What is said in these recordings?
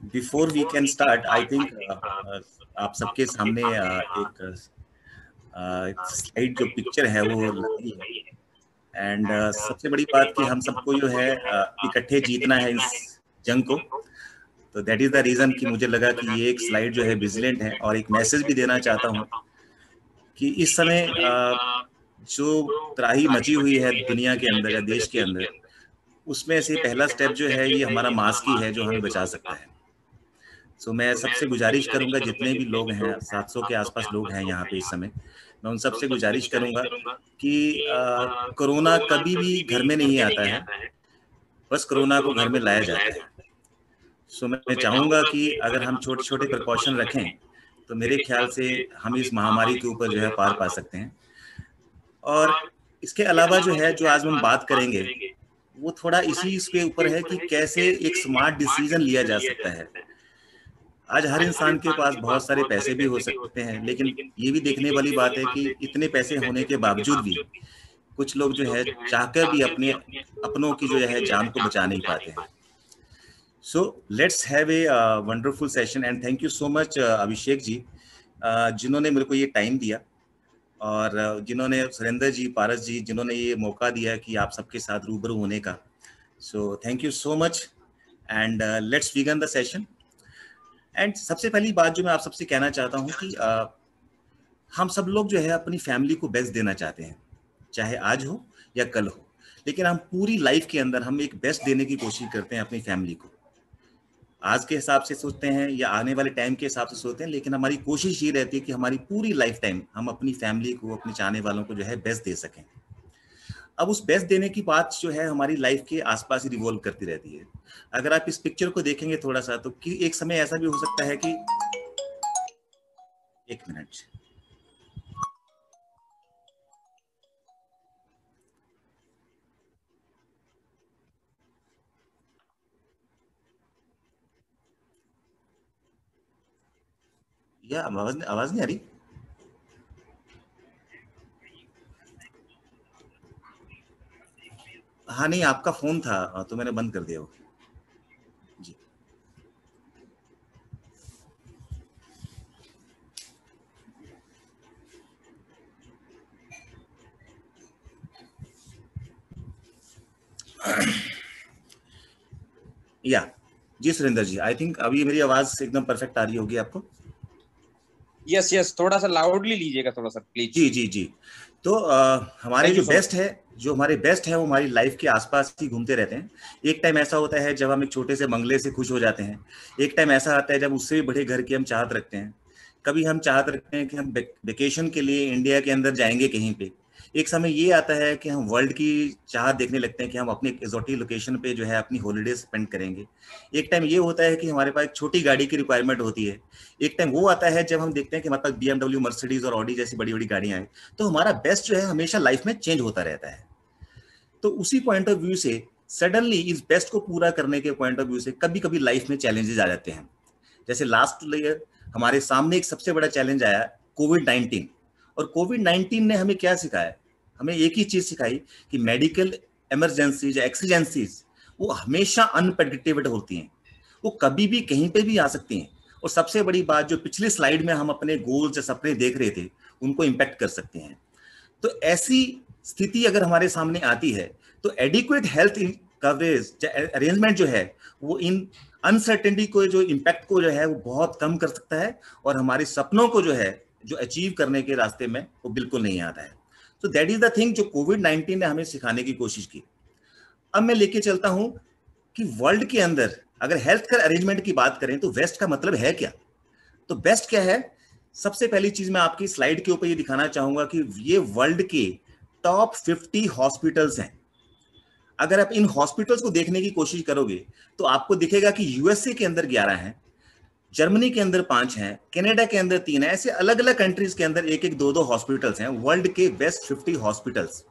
Before we can start, I think आप सबके सामने एक स्लाइड जो पिक्चर है वो लगी है। एंड सबसे बड़ी बात कि हम सबको जो है इकट्ठे जीतना है इस जंग को। तो दैट इज द रीजन कि मुझे लगा कि ये एक स्लाइड जो है विजिलेंट है, और एक मैसेज भी देना चाहता हूँ कि इस समय जो त्राही मची हुई है दुनिया के अंदर या देश के अंदर, उसमें से पहला स्टेप जो है ये हमारा मास्क ही है जो हमें बचा सकता है। सो मैं सबसे गुजारिश करूंगा, जितने भी लोग हैं, 700 के आसपास लोग हैं यहाँ पे इस समय, मैं उन सबसे गुजारिश करूंगा कि कोरोना कभी भी घर में नहीं आता है, बस कोरोना को घर में लाया जाता है। सो मैं चाहूंगा कि अगर हम छोटे छोटे प्रिकॉशन रखें तो मेरे ख्याल से हम इस महामारी के ऊपर जो है पार पा सकते हैं। और इसके अलावा जो है, जो आज हम बात करेंगे वो थोड़ा इसी के ऊपर है कि कैसे एक स्मार्ट डिसीजन लिया जा सकता है। आज हर इंसान के पास बहुत सारे पैसे भी हो सकते हैं, लेकिन ये भी देखने वाली बात है कि इतने पैसे होने के बावजूद भी कुछ लोग जो है चाहकर भी अपने अपनों की जो है जान को बचा नहीं पाते हैं। So let's have a wonderful session, and thank you so much Abhishek ji, जिन्होंने मेरे को ये टाइम दिया, और जिन्होंने सुरेंद्र जी, पारस जी, जिन्होंने ये मौका दिया कि आप सबके साथ रूबरू होने का। So thank you so much, and let's begin the session. And सबसे पहली बात जो मैं आप सबसे कहना चाहता हूँ कि हम सब लोग जो है अपनी फैमिली को बेस्ट देना चाहते हैं, चाहे आज हो या कल हो, लेकिन हम पूरी लाइफ के अंदर हम एक बेस्ट देने की कोशिश करते हैं अपनी फैमिली को। आज के हिसाब से सोचते हैं या आने वाले टाइम के हिसाब से सोचते हैं, लेकिन हमारी कोशिश ये रहती है कि हमारी पूरी लाइफ टाइम हम अपनी फैमिली को, अपने चाहने वालों को जो है बेस्ट दे सकें। अब उस बेस्ट देने की बात जो है हमारी लाइफ के आसपास ही रिवॉल्व करती रहती है। अगर आप इस पिक्चर को देखेंगे थोड़ा सा, तो कि एक समय ऐसा भी हो सकता है कि, एक मिनट, या आवाज नहीं आ रही? हाँ नहीं, आपका फोन था तो मैंने बंद कर दिया वो जी। या जी सुरेंद्र जी, आई थिंक अभी मेरी आवाज एकदम परफेक्ट आ रही होगी आपको। यस यस, थोड़ा सा लाउडली लीजिएगा थोड़ा सा प्लीज। जी जी जी। तो हमारे जो बेस्ट है, जो हमारे बेस्ट है वो हमारी लाइफ के आसपास ही घूमते रहते हैं। एक टाइम ऐसा होता है जब हम एक छोटे से बंगले से खुश हो जाते हैं, एक टाइम ऐसा आता है जब उससे भी बड़े घर की हम चाहत रखते हैं। कभी हम चाहत रखते हैं कि हम वेकेशन के लिए इंडिया के अंदर जाएंगे कहीं पे। एक समय ये आता है कि हम वर्ल्ड की चाहत देखने लगते हैं कि हम अपनी एक्सोटिक लोकेशन पे जो है अपनी हॉलीडे स्पेंड करेंगे। एक टाइम ये होता है कि हमारे पास एक छोटी गाड़ी की रिक्वायरमेंट होती है। एक टाइम वो आता है जब हम देखते हैं कि हमारे पास BMW, मर्सिडीज और ऑडी जैसी बड़ी बड़ी गाड़ियां हैं। तो हमारा बेस्ट जो है हमेशा लाइफ में चेंज होता रहता है। तो उसी पॉइंट ऑफ व्यू से सडनली इस बेस्ट को पूरा करने के पॉइंट ऑफ व्यू से कभी कभी लाइफ में चैलेंजेस आ जाते हैं। जैसे लास्ट ईयर हमारे सामने एक सबसे बड़ा चैलेंज आया, कोविड-19। और कोविड-19 ने हमें क्या सिखाया? हमें एक ही चीज सिखाई कि मेडिकल इमरजेंसीज या एक्सीजेंसीज वो हमेशा अनप्रेडिक्टेबल होती हैं, वो कभी भी कहीं पे भी आ सकती हैं। और सबसे बड़ी बात, जो पिछली स्लाइड में हम अपने गोल्स या सपने देख रहे थे, उनको इम्पैक्ट कर सकते हैं। तो ऐसी स्थिति अगर हमारे सामने आती है तो एडिक्वेट हेल्थ कवरेज अरेंजमेंट जो है वो इन अनसर्टेनिटी को, जो इम्पैक्ट को जो है वो बहुत कम कर सकता है, और हमारे सपनों को जो है जो अचीव करने के रास्ते में वो बिल्कुल नहीं आता है। तो दैट इज द थिंग जो कोविड-19 ने हमें सिखाने की कोशिश की। अब मैं लेके चलता हूं कि वर्ल्ड के अंदर अगर हेल्थ केयर अरेंजमेंट की बात करें तो वेस्ट का मतलब है क्या? तो बेस्ट क्या है? सबसे पहली चीज मैं आपकी स्लाइड के ऊपर ये दिखाना चाहूंगा कि ये वर्ल्ड के टॉप 50 हॉस्पिटल्स हैं। अगर आप इन हॉस्पिटल्स को देखने की कोशिश करोगे तो आपको दिखेगा कि यूएसए के अंदर 11 हैं, जर्मनी के अंदर 5 हैं, कनाडा के अंदर 3 हैं। ऐसे अलग अलग कंट्रीज के अंदर एक एक दो दो हॉस्पिटल्स हैं, वर्ल्ड के बेस्ट 50 हॉस्पिटल्स।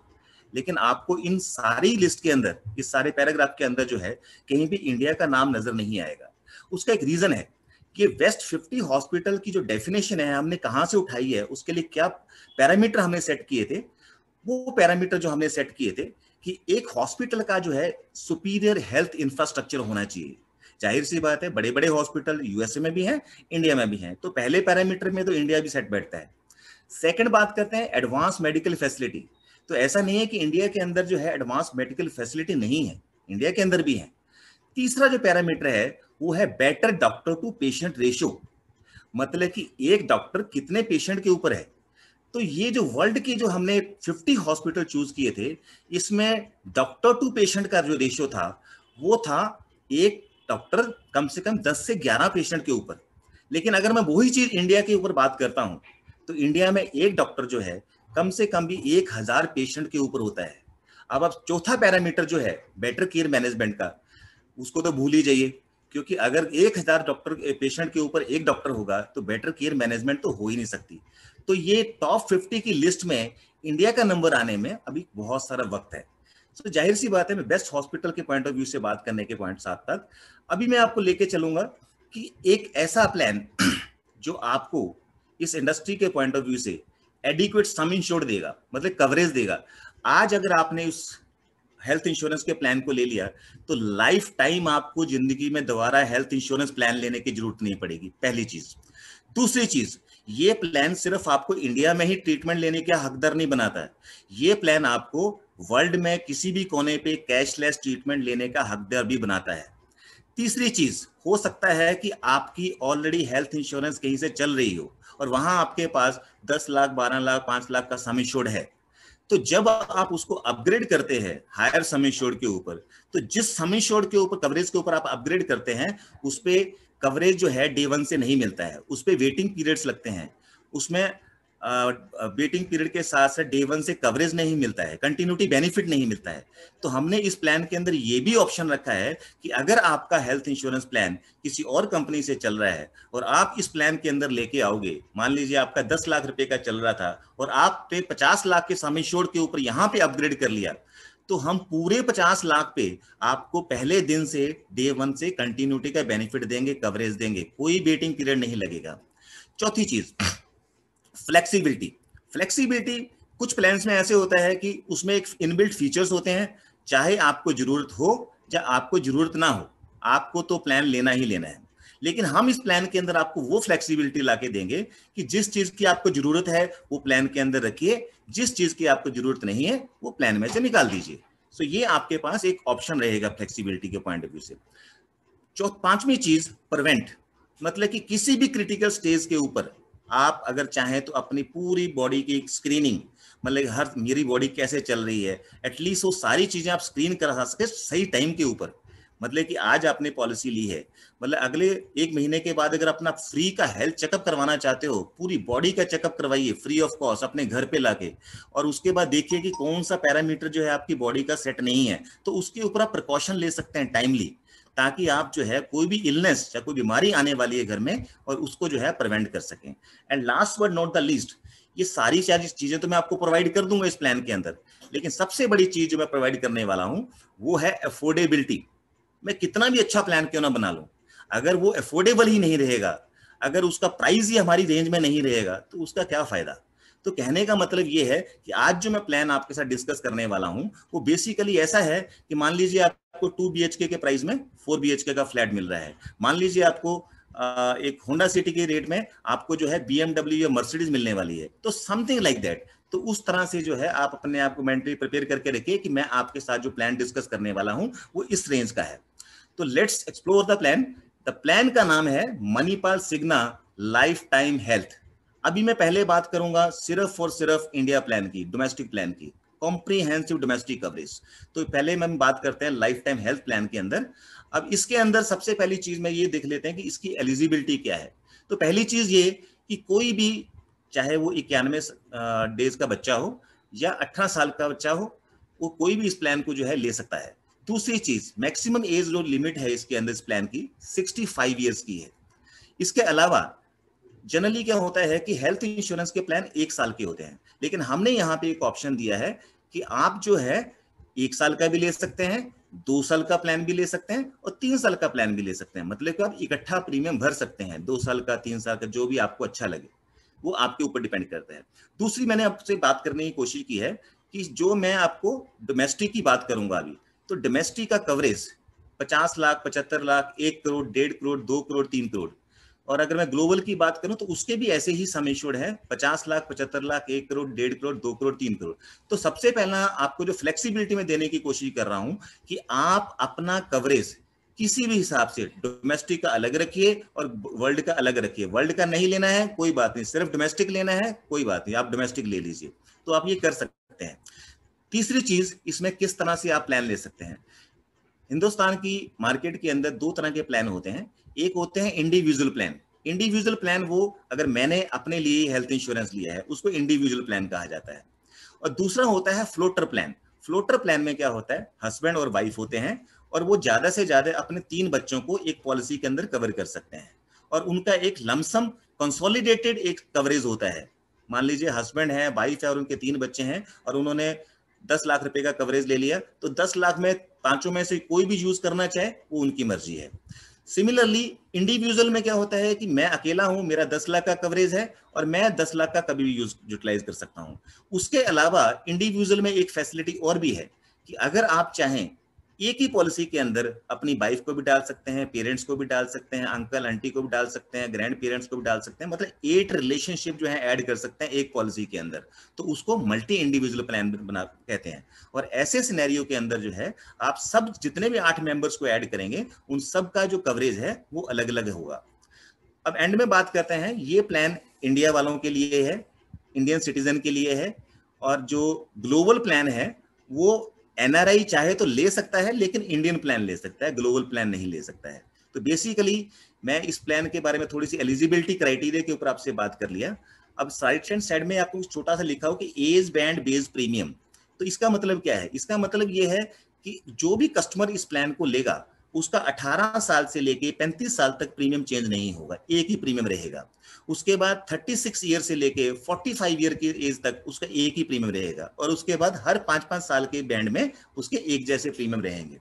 लेकिन आपको इन सारी लिस्ट के अंदर, इस सारे पैराग्राफ के अंदर जो है कहीं भी इंडिया का नाम नजर नहीं आएगा। उसका एक रीजन है कि वेस्ट 50 हॉस्पिटल की जो डेफिनेशन है हमने कहां से उठाई है, उसके लिए क्या पैरामीटर हमने सेट किए थे। वो पैरामीटर जो हमने सेट किए थे कि एक हॉस्पिटल का जो है सुपीरियर हेल्थ इंफ्रास्ट्रक्चर होना चाहिए। जाहिर सी बात है, बड़े बड़े हॉस्पिटल यूएसए में भी हैं, इंडिया में भी हैं, तो पहले पैरामीटर में तो इंडिया भी सेट बैठता है। सेकंड बात करते हैं एडवांस मेडिकल फैसिलिटी। तो ऐसा नहीं है कि इंडिया के अंदर जो है एडवांस मेडिकल फैसिलिटी नहीं है, इंडिया के अंदर भी है। तीसरा जो पैरामीटर है वो है better doctor to patient ratio, मतलब कि एक डॉक्टर कितने पेशेंट के ऊपर है। तो ये जो वर्ल्ड के जो हमने 50 हॉस्पिटल चूज किए थे, इसमें डॉक्टर टू पेशेंट का जो रेशियो था वो था एक डॉक्टर कम से कम 10 से 11 पेशेंट के ऊपर। लेकिन अगर मैं वही चीज इंडिया के ऊपर बात करता हूं तो इंडिया में एक डॉक्टर जो है कम से कम भी 1000 पेशेंट के ऊपर होता है। अब चौथा पैरामीटर जो है बेटर केयर मैनेजमेंट का, उसको तो भूल ही जाइए, क्योंकि अगर 1000 डॉक्टर पेशेंट के ऊपर एक डॉक्टर होगा तो बेटर केयर मैनेजमेंट तो हो ही नहीं सकती। तो ये टॉप 50 की लिस्ट में इंडिया का नंबर आने में अभी बहुत सारा वक्त है। तो जाहिर सी बात है, मैं बेस्ट हॉस्पिटल के पॉइंट ऑफ व्यू से बात करने के पॉइंट साथ तक अभी मैं आपको लेके चलूंगा कि एक ऐसा प्लान जो आपको इस इंडस्ट्री के पॉइंट ऑफ व्यू से एडिक्वेट सम इंश्योर्ड देगा, मतलब कवरेज देगा। आज अगर आपने उस हेल्थ इंश्योरेंस के प्लान को ले लिया तो लाइफ टाइम आपको जिंदगी में दोबारा हेल्थ इंश्योरेंस प्लान लेने की जरूरत नहीं पड़ेगी, पहली चीज। दूसरी चीज, ये प्लान सिर्फ आपको इंडिया में ही ट्रीटमेंट लेने का हकदार नहीं बनाता है, ये प्लान आपको वर्ल्ड में किसी भी कोने पे कैशलेस ट्रीटमेंट लेने का हकदार भी बनाता है। तीसरी चीज, हो सकता है कि आपकी ऑलरेडी हेल्थ इंश्योरेंस कहीं से चल रही हो और वहां आपके पास 10 लाख 12 लाख 5 लाख का सम इंश्योर्ड है, तो जब आप उसको अपग्रेड करते हैं हायर सम इंश्योर्ड के ऊपर, तो जिस सम इंश्योर्ड के ऊपर कवरेज के ऊपर आप अपग्रेड करते हैं उस पे कवरेज जो है डे वन से नहीं मिलता है, उस पे वेटिंग पीरियड्स लगते हैं, उसमें वेटिंग पीरियड के साथ साथ डे वन से कवरेज नहीं मिलता है, कंटिन्यूटी बेनिफिट नहीं मिलता है। तो हमने इस प्लान के अंदर ये भी ऑप्शन रखा है कि अगर आपका हेल्थ इंश्योरेंस प्लान किसी और कंपनी से चल रहा है और आप इस प्लान के अंदर लेके आओगे, मान लीजिए आपका 10 लाख रुपए का चल रहा था और आप पे 50 लाख के सम इंश्योर्ड के ऊपर यहाँ पे अपग्रेड कर लिया, तो हम पूरे 50 लाख पे आपको पहले दिन से डे वन से कंटिन्यूटी का बेनिफिट देंगे, कवरेज देंगे, कोई वेटिंग पीरियड नहीं लगेगा। चौथी चीज, फ्लेक्सिबिलिटी। फ्लेक्सिबिलिटी कुछ प्लान्स में ऐसे होता है कि उसमें एक इनबिल्ट फीचर्स होते हैं, चाहे आपको जरूरत हो या आपको जरूरत ना हो, आपको तो प्लान लेना ही लेना है। लेकिन हम इस प्लान के अंदर आपको वो फ्लेक्सिबिलिटी लाके देंगे कि जिस चीज की आपको जरूरत है वो प्लान के अंदर रखिए, जिस चीज की आपको जरूरत नहीं है वो प्लान में से निकाल दीजिए। सो ये आपके पास एक ऑप्शन रहेगा फ्लेक्सिबिलिटी के पॉइंट ऑफ व्यू से। पांचवी चीज, प्रिवेंट, मतलब कि किसी भी क्रिटिकल स्टेज के ऊपर आप अगर चाहें तो अपनी पूरी बॉडी की स्क्रीनिंग, मतलब हर मेरी बॉडी कैसे चल रही है, एटलीस्ट वो सारी चीजें आप स्क्रीन करा सके सही टाइम के ऊपर। मतलब कि आज आपने पॉलिसी ली है, मतलब अगले 1 महीने के बाद अगर अपना फ्री का हेल्थ चेकअप करवाना चाहते हो, पूरी बॉडी का चेकअप करवाइए फ्री ऑफ कॉस्ट अपने घर पे लाके, और उसके बाद देखिए कि कौन सा पैरामीटर जो है आपकी बॉडी का सेट नहीं है, तो उसके ऊपर आप प्रिकॉशन ले सकते हैं टाइमली, ताकि आप जो है कोई भी इलनेस या कोई बीमारी आने वाली है घर में और उसको जो है प्रिवेंट कर सकें। And last but not the least, ये सारी चीजें तो मैं आपको प्रोवाइड कर दूंगा इस प्लान के अंदर, लेकिन सबसे बड़ी चीज जो मैं प्रोवाइड करने वाला हूं वो है अफोर्डेबिलिटी। मैं कितना भी अच्छा प्लान क्यों ना बना लूं, अगर वो अफोर्डेबल ही नहीं रहेगा, अगर उसका प्राइस ही हमारी रेंज में नहीं रहेगा, तो उसका क्या फायदा। तो कहने का मतलब ये है कि आज जो मैं प्लान आपके साथ डिस्कस करने वाला हूं वो बेसिकली ऐसा है कि मान लीजिए आपको 2 BHK के प्राइस में 4 BHK का फ्लैट मिल रहा है, मान लीजिए आपको एक होंडा सिटी के रेट में आपको जो है BMW या मर्सिडीज मिलने वाली है, तो समथिंग लाइक दैट। तो उस तरह से जो है आप अपने आप को मेंटली प्रिपेयर करके रखिए कि मैं आपके साथ जो प्लान डिस्कस करने वाला हूं वो इस रेंज का है। तो let's explore the plan. The plan का नाम है मणिपाल सिग्ना लाइफ टाइम हेल्थ। अभी मैं पहले बात करूंगा सिर्फ और सिर्फ इंडिया प्लान की, डोमेस्टिक प्लान की, कॉम्प्रिहेंसिव डोमेस्टिक कवरेज। तो पहले हम बात करते हैं लाइफ टाइम हेल्थ प्लान के अंदर। अब इसके अंदर सबसे पहली चीज में ये देख लेते हैं कि इसकी एलिजिबिलिटी क्या है। तो पहली चीज ये कि कोई भी, चाहे वो 91 डेज का बच्चा हो या 18 साल का बच्चा हो, वो कोई भी इस प्लान को जो है ले सकता है। दूसरी चीज, मैक्सिमम एज जो लिमिट है इसके अंदर इस प्लान की 65 ईयर्स की है। इसके अलावा जनरली क्या होता है कि हेल्थ इंश्योरेंस के प्लान 1 साल के होते हैं, लेकिन हमने यहाँ पे एक ऑप्शन दिया है कि आप जो है 1 साल का भी ले सकते हैं, 2 साल का प्लान भी ले सकते हैं और 3 साल का प्लान भी ले सकते हैं। मतलब कि आप इकट्ठा प्रीमियम भर सकते हैं, 2 साल का 3 साल का, जो भी आपको अच्छा लगे, वो आपके ऊपर डिपेंड करता है। दूसरी मैंने आपसे बात करने की कोशिश की है कि जो मैं आपको डोमेस्टिक की बात करूंगा अभी, तो डोमेस्टिक का कवरेज 50 लाख, 75 लाख, 1 करोड़, 1.5 करोड़, 2 करोड़, 3 करोड़। और अगर मैं ग्लोबल की बात करूं तो उसके भी ऐसे ही सम इंश्योर्ड है, 50 लाख, 75 लाख, 1 करोड़, 1.5 करोड़, 2 करोड़, 3 करोड़। तो सबसे पहला आपको जो फ्लेक्सिबिलिटी में देने की कोशिश कर रहा हूं कि आप अपना कवरेज किसी भी हिसाब से डोमेस्टिक का अलग रखिए और वर्ल्ड का अलग रखिए। वर्ल्ड का नहीं लेना है कोई बात नहीं, सिर्फ डोमेस्टिक लेना है कोई बात नहीं, आप डोमेस्टिक ले लीजिए। तो आप ये कर सकते हैं। तीसरी चीज, इसमें किस तरह से आप प्लान ले सकते हैं। हिंदुस्तान की मार्केट के अंदर दो तरह के प्लान होते हैं। एक होते हैं इंडिविजुअल प्लान। इंडिविजुअल प्लान वो अगर मैंने अपने लिए हेल्थ इंश्योरेंस लिया है उसको इंडिविजुअल प्लान कहा जाता है। और दूसरा होता है फ्लोटर प्लान। फ्लोटर प्लान में क्या होता है, हस्बैंड और वाइफ होते हैं और वो ज्यादा से ज्यादा अपने 3 बच्चों को एक पॉलिसी के अंदर कवर कर सकते हैं और उनका एक लमसम कंसोलिडेटेड एक कवरेज होता है। मान लीजिए हस्बैंड है, वाइफ है और उनके 3 बच्चे हैं और उन्होंने 10 लाख रुपए का कवरेज ले लिया, तो 10 लाख में पांचों में से कोई भी यूज करना चाहे वो उनकी मर्जी है। सिमिलरली इंडिविजुअल में क्या होता है कि मैं अकेला हूं, मेरा 10 लाख का कवरेज है और मैं 10 लाख का कभी भी यूटिलाइज कर सकता हूं। उसके अलावा इंडिविजुअल में एक फैसिलिटी और भी है कि अगर आप चाहें एक ही पॉलिसी के अंदर अपनी वाइफ को भी डाल सकते हैं, पेरेंट्स को भी डाल सकते हैं, अंकल आंटी को भी डाल सकते हैं, ग्रैंड पेरेंट्स को भी डाल सकते हैं, मतलब 8 रिलेशनशिप जो है ऐड कर सकते हैं एक पॉलिसी के अंदर। तो उसको मल्टी इंडिविजुअल प्लान बना कहते हैं। और ऐसे सिनेरियो के अंदर जो है आप सब जितने भी 8 मेंबर्स को ऐड करेंगे उन सब का जो कवरेज है वो अलग अलग होगा। अब एंड में बात करते हैं, ये प्लान इंडिया वालों के लिए है, इंडियन सिटीजन के लिए है। और जो ग्लोबल प्लान है वो एनआरआई चाहे तो ले सकता है लेकिन इंडियन प्लान ले सकता है, ग्लोबल प्लान नहीं ले सकता है। तो बेसिकली मैं इस प्लान के बारे में थोड़ी सी एलिजिबिलिटी क्राइटेरिया के ऊपर आपसे बात कर लिया। अब राइट हैंड साइड में आपको छोटा सा लिखा हो कि एज बैंड बेस्ड प्रीमियम। तो इसका मतलब क्या है, इसका मतलब ये है कि जो भी कस्टमर इस प्लान को लेगा उसका 18 साल से लेके 35 साल तक प्रीमियम चेंज नहीं होगा, एक ही प्रीमियम रहेगा। उसके बाद 36 ईयर से लेके 45 ईयर की एज तक उसका एक ही प्रीमियम रहेगा और उसके बाद हर 5-5 साल के बैंड में उसके एक जैसे प्रीमियम रहेंगे।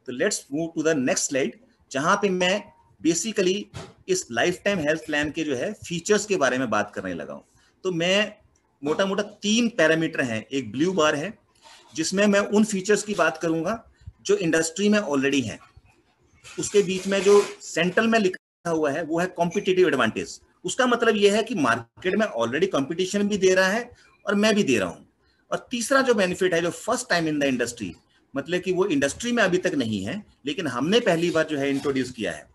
तो let's move to the next slide, जहां पे मैं बेसिकली इस लाइफ टाइम हेल्थ प्लान के जो है फीचर्स के बारे में बात करने लगा हूं। तो मैं मोटा मोटा 3 पैरामीटर हैं, एक ब्लू बार है जिसमें मैं उन फीचर्स की बात करूंगा जो इंडस्ट्री में ऑलरेडी है। उसके बीच में जो सेंट्रल में लिखा हुआ है वो है कॉम्पिटिटिव एडवांटेज। उसका मतलब यह है कि मार्केट में ऑलरेडी कंपटीशन भी दे रहा है और मैं भी दे रहा हूं। और तीसरा जो बेनिफिट है, जो first time in the industry, मतलब कि वो इंडस्ट्री में अभी तक नहीं है लेकिन हमने पहली बार जो है इंट्रोड्यूस किया है।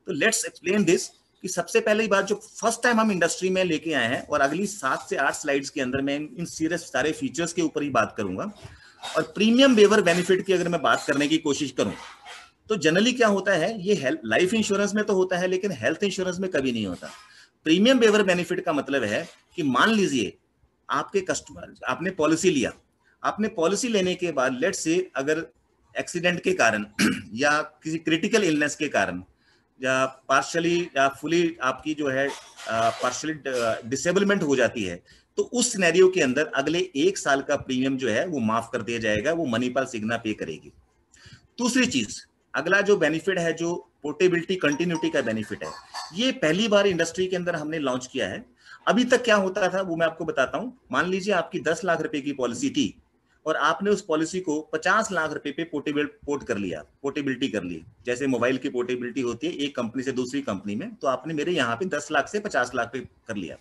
तो लेट्स एक्सप्लेन दिस कि सबसे पहली बात जो फर्स्ट टाइम हम इंडस्ट्री में लेके आए हैं, और अगली 7 से 8 स्लाइड्स के अंदर मैं इन सीरियस सारे फीचर्स के ऊपर ही बात करूंगा। और प्रीमियम वेवर बेनिफिट की अगर मैं बात करने की कोशिश करूं तो जनरली क्या होता है, ये लाइफ इंश्योरेंस में तो होता है लेकिन हेल्थ इंश्योरेंस में कभी नहीं होता। प्रीमियम वेवर बेनिफिट का मतलब है कि मान लीजिए आपके कस्टमर, आपने पॉलिसी लिया, आपने पॉलिसी लेने के बाद लेट्स से अगर एक्सीडेंट के कारण या किसी क्रिटिकल इलनेस के कारण या पार्शली या फुली आपकी जो है पार्शली डिसेबलमेंट हो जाती है, तो उस सिनेरियो के अंदर अगले 1 साल का प्रीमियम जो है वो माफ कर दिया जाएगा, वो मणिपाल सिग्ना पे करेगी। दूसरी चीज, अगला जो बेनिफिट है, जो पोर्टेबिलिटी कंटिन्यूटी का बेनिफिट है, ये पहली बार इंडस्ट्री के अंदर हमने लॉन्च किया है। अभी तक क्या होता था वो मैं आपको बताता हूं। मान लीजिए आपकी 10 लाख रुपए की पॉलिसी थी और आपने उस पॉलिसी को 50 लाख रुपए पे पोर्ट कर लिया, पोर्टेबिलिटी कर ली। जैसे मोबाइल की पोर्टेबिलिटी होती है एक कंपनी से दूसरी कंपनी में, तो आपने मेरे यहाँ पे 10 लाख से 50 लाख पे कर लिया।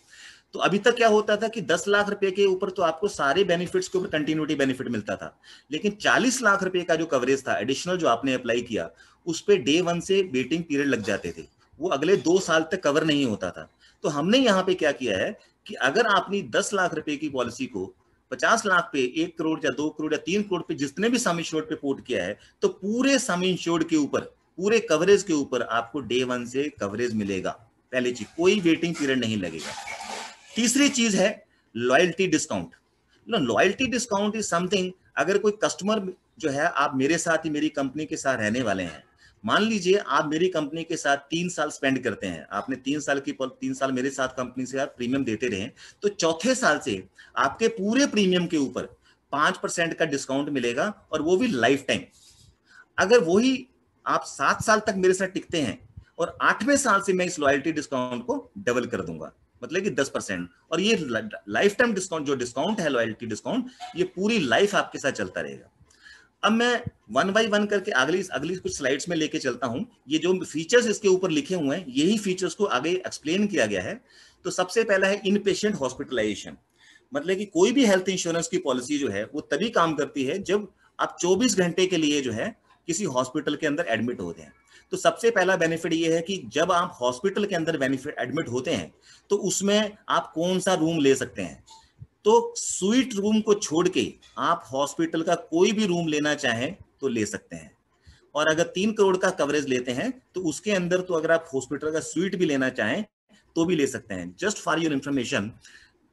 तो अभी तक क्या होता था कि 10 लाख रुपए के ऊपर तो आपको सारे बेनिफिट्स के ऊपर कंटिन्यूटी बेनिफिट मिलता था, लेकिन 40 लाख रुपए का जो कवरेज था एडिशनल जो आपने अप्लाई किया, उस पे डे 1 से वेटिंग पीरियड लग जाते थे, वो अगले 2 साल तक कवर नहीं होता था। तो हमने यहाँ पे क्या किया है कि अगर आपने 10 लाख रुपए की पॉलिसी को 50 लाख पे, 1 करोड़ या 2 करोड़ या 3 करोड़ पे जितने भी सम इंश्योर्ड पे पोर्ट किया है, तो पूरे सम इंश्योर्ड के ऊपर, पूरे कवरेज के ऊपर आपको डे 1 से कवरेज मिलेगा। पहली चीज, कोई वेटिंग पीरियड नहीं लगेगा। तीसरी चीज है loyalty discount. Loyalty discount is something, अगर कोई कस्टमर जो है, आप मेरे साथ ही मेरी कंपनी के साथ रहने वाले हैं, मान लीजिए आप मेरी कंपनी के साथ 3 साल स्पेंड करते हैं, आपने 3 साल मेरे साथ कंपनी से आप प्रीमियम देते रहे, तो चौथे साल से आपके पूरे प्रीमियम के ऊपर 5% का डिस्काउंट मिलेगा, और वो भी लाइफ टाइम। अगर वही आप 7 साल तक मेरे साथ टिकते हैं और 8वें साल से मैं इस लॉयल्टी डिस्काउंट को डबल कर दूंगा, मतलब कि 10%। और ये लाइफ टाइम डिस्काउंट, जो डिस्काउंट है लॉयल्टी डिस्काउंट, ये पूरी लाइफ आपके साथ चलता रहेगा। अब मैं वन बाई वन करके अगली अगली कुछ स्लाइड्स में लेके चलता हूं। ये जो फीचर्स इसके ऊपर लिखे हुए हैं यही फीचर्स को आगे एक्सप्लेन किया गया है। तो सबसे पहला है इन पेशेंट हॉस्पिटलाइजेशन। मतलब कि कोई भी हेल्थ इंश्योरेंस की पॉलिसी जो है वो तभी काम करती है जब आप 24 घंटे के लिए जो है किसी हॉस्पिटल के अंदर एडमिट होते हैं। तो सबसे पहला बेनिफिट ये है कि जब आप हॉस्पिटल के अंदर बेनिफिट एडमिट होते हैं तो उसमें आप कौन सा रूम ले सकते हैं। तो स्वीट रूम को छोड़ के आप हॉस्पिटल का कोई भी रूम लेना चाहें तो ले सकते हैं। और अगर 3 करोड़ का कवरेज लेते हैं तो उसके अंदर तो अगर आप हॉस्पिटल का स्वीट भी लेना चाहें तो भी ले सकते हैं। जस्ट फॉर योर इंफॉर्मेशन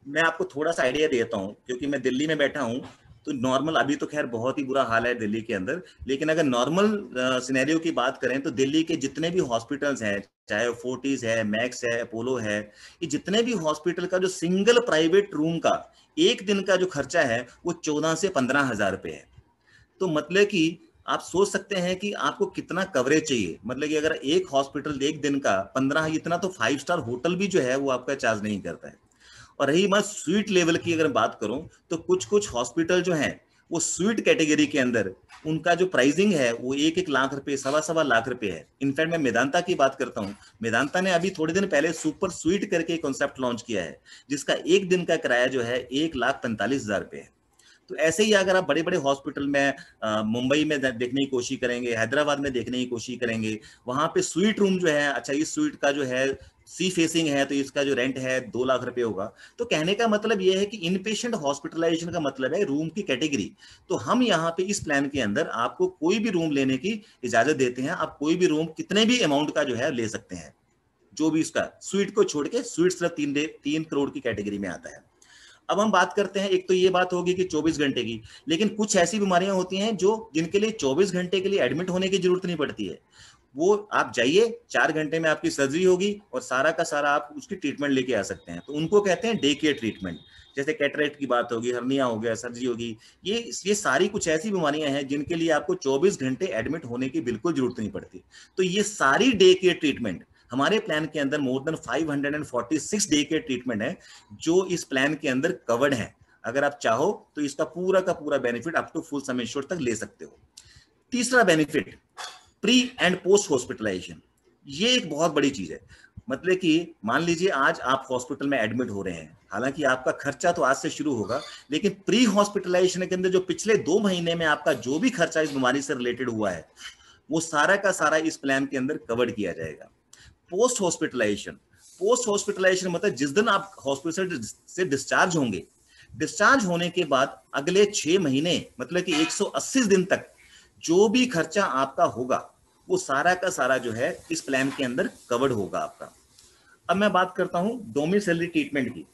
मैं आपको थोड़ा सा आइडिया देता हूं, क्योंकि मैं दिल्ली में बैठा हूं। तो नॉर्मल अभी तो खैर बहुत ही बुरा हाल है दिल्ली के अंदर, लेकिन अगर नॉर्मल सिनेरियो की बात करें तो दिल्ली के जितने भी हॉस्पिटल्स हैं, चाहे फोर्टिस है, मैक्स है, अपोलो है, ये जितने भी हॉस्पिटल का जो सिंगल प्राइवेट रूम का एक दिन का जो खर्चा है वो 14 से 15 हजार रुपए है। तो मतलब कि आप सोच सकते हैं कि आपको कितना कवरेज चाहिए। मतलब कि अगर एक हॉस्पिटल एक दिन का 15, इतना तो 5 स्टार होटल भी जो है वो आपका चार्ज नहीं करता है। और रही बात स्वीट लेवल की, अगर बात करूं तो कुछ कुछ हॉस्पिटल जो हैं वो स्वीट कैटेगरी के अंदर उनका जो प्राइसिंग है वो 1-1 लाख रुपए, 1.25 लाख रुपए है। इनफैक्ट मैं मेदांता की बात करता हूं, मेदांता ने अभी थोड़े दिन पहले सुपर स्वीट करके कॉन्सेप्ट लॉन्च किया है जिसका एक दिन का किराया जो है 1,45,000 रुपए है। तो ऐसे ही अगर आप बड़े बड़े हॉस्पिटल में मुंबई में देखने की कोशिश करेंगे, हैदराबाद में देखने की कोशिश करेंगे, वहां पे स्वीट रूम जो है, अच्छा इस स्वीट का जो है सी फेसिंग है तो इसका जो रेंट है 2 लाख रुपए होगा। तो कहने का मतलब यह है कि इन पेशेंट हॉस्पिटलाइजेशन का मतलब है रूम की कैटेगरी। तो हम यहाँ पे इस प्लान के अंदर आपको कोई भी रूम लेने की इजाजत देते हैं। आप कोई भी रूम कितने भी अमाउंट का जो है ले सकते हैं, जो भी इसका स्वीट को छोड़ के। स्वीट सिर्फ 3 करोड़ की कैटेगरी में आता है। अब हम बात करते हैं, एक तो ये बात होगी कि 24 घंटे की, लेकिन कुछ ऐसी बीमारियां होती हैं जो जिनके लिए 24 घंटे के लिए एडमिट होने की जरूरत नहीं पड़ती है। वो आप जाइए, 4 घंटे में आपकी सर्जरी होगी और सारा का सारा आप उसकी ट्रीटमेंट लेके आ सकते हैं। तो उनको कहते हैं डे केयर ट्रीटमेंट। जैसे कैटरेक्ट की बात होगी, हर्निया हो गया, सर्जरी होगी, ये सारी कुछ ऐसी बीमारियां हैं जिनके लिए आपको 24 घंटे एडमिट होने की बिल्कुल जरूरत नहीं पड़ती। तो ये सारी डे केयर ट्रीटमेंट हमारे प्लान के अंदर more than 546 day care treatment है जो इस प्लान के अंदर कवर्ड है। अगर आप चाहो तो इसका पूरा का पूरा benefit up to full sum insured तक ले सकते हो। तीसरा benefit pre and post hospitalization. ये एक बहुत बड़ी चीज है। मतलब कि मान लीजिए आज आप हॉस्पिटल में एडमिट हो रहे हैं, हालांकि आपका खर्चा तो आज से शुरू होगा, लेकिन प्री हॉस्पिटलाइजेशन के अंदर जो पिछले 2 महीने में आपका जो भी खर्चा इस बीमारी से रिलेटेड हुआ है वो सारा का सारा इस प्लान के अंदर कवर किया जाएगा। पोस्ट हॉस्पिटलाइजेशन, पोस्ट हॉस्पिटलाइजेशन मतलब जिस दिन आप हॉस्पिटल से डिस्चार्ज होंगे, डिस्चार्ज होने के बाद अगले 6 महीने मतलब कि 180 दिन तक जो भी खर्चा आपका होगा वो सारा का सारा जो है इस प्लान के अंदर कवर्ड होगा आपका। अब मैं बात करता हूं डोमिसिलरी ट्रीटमेंट की।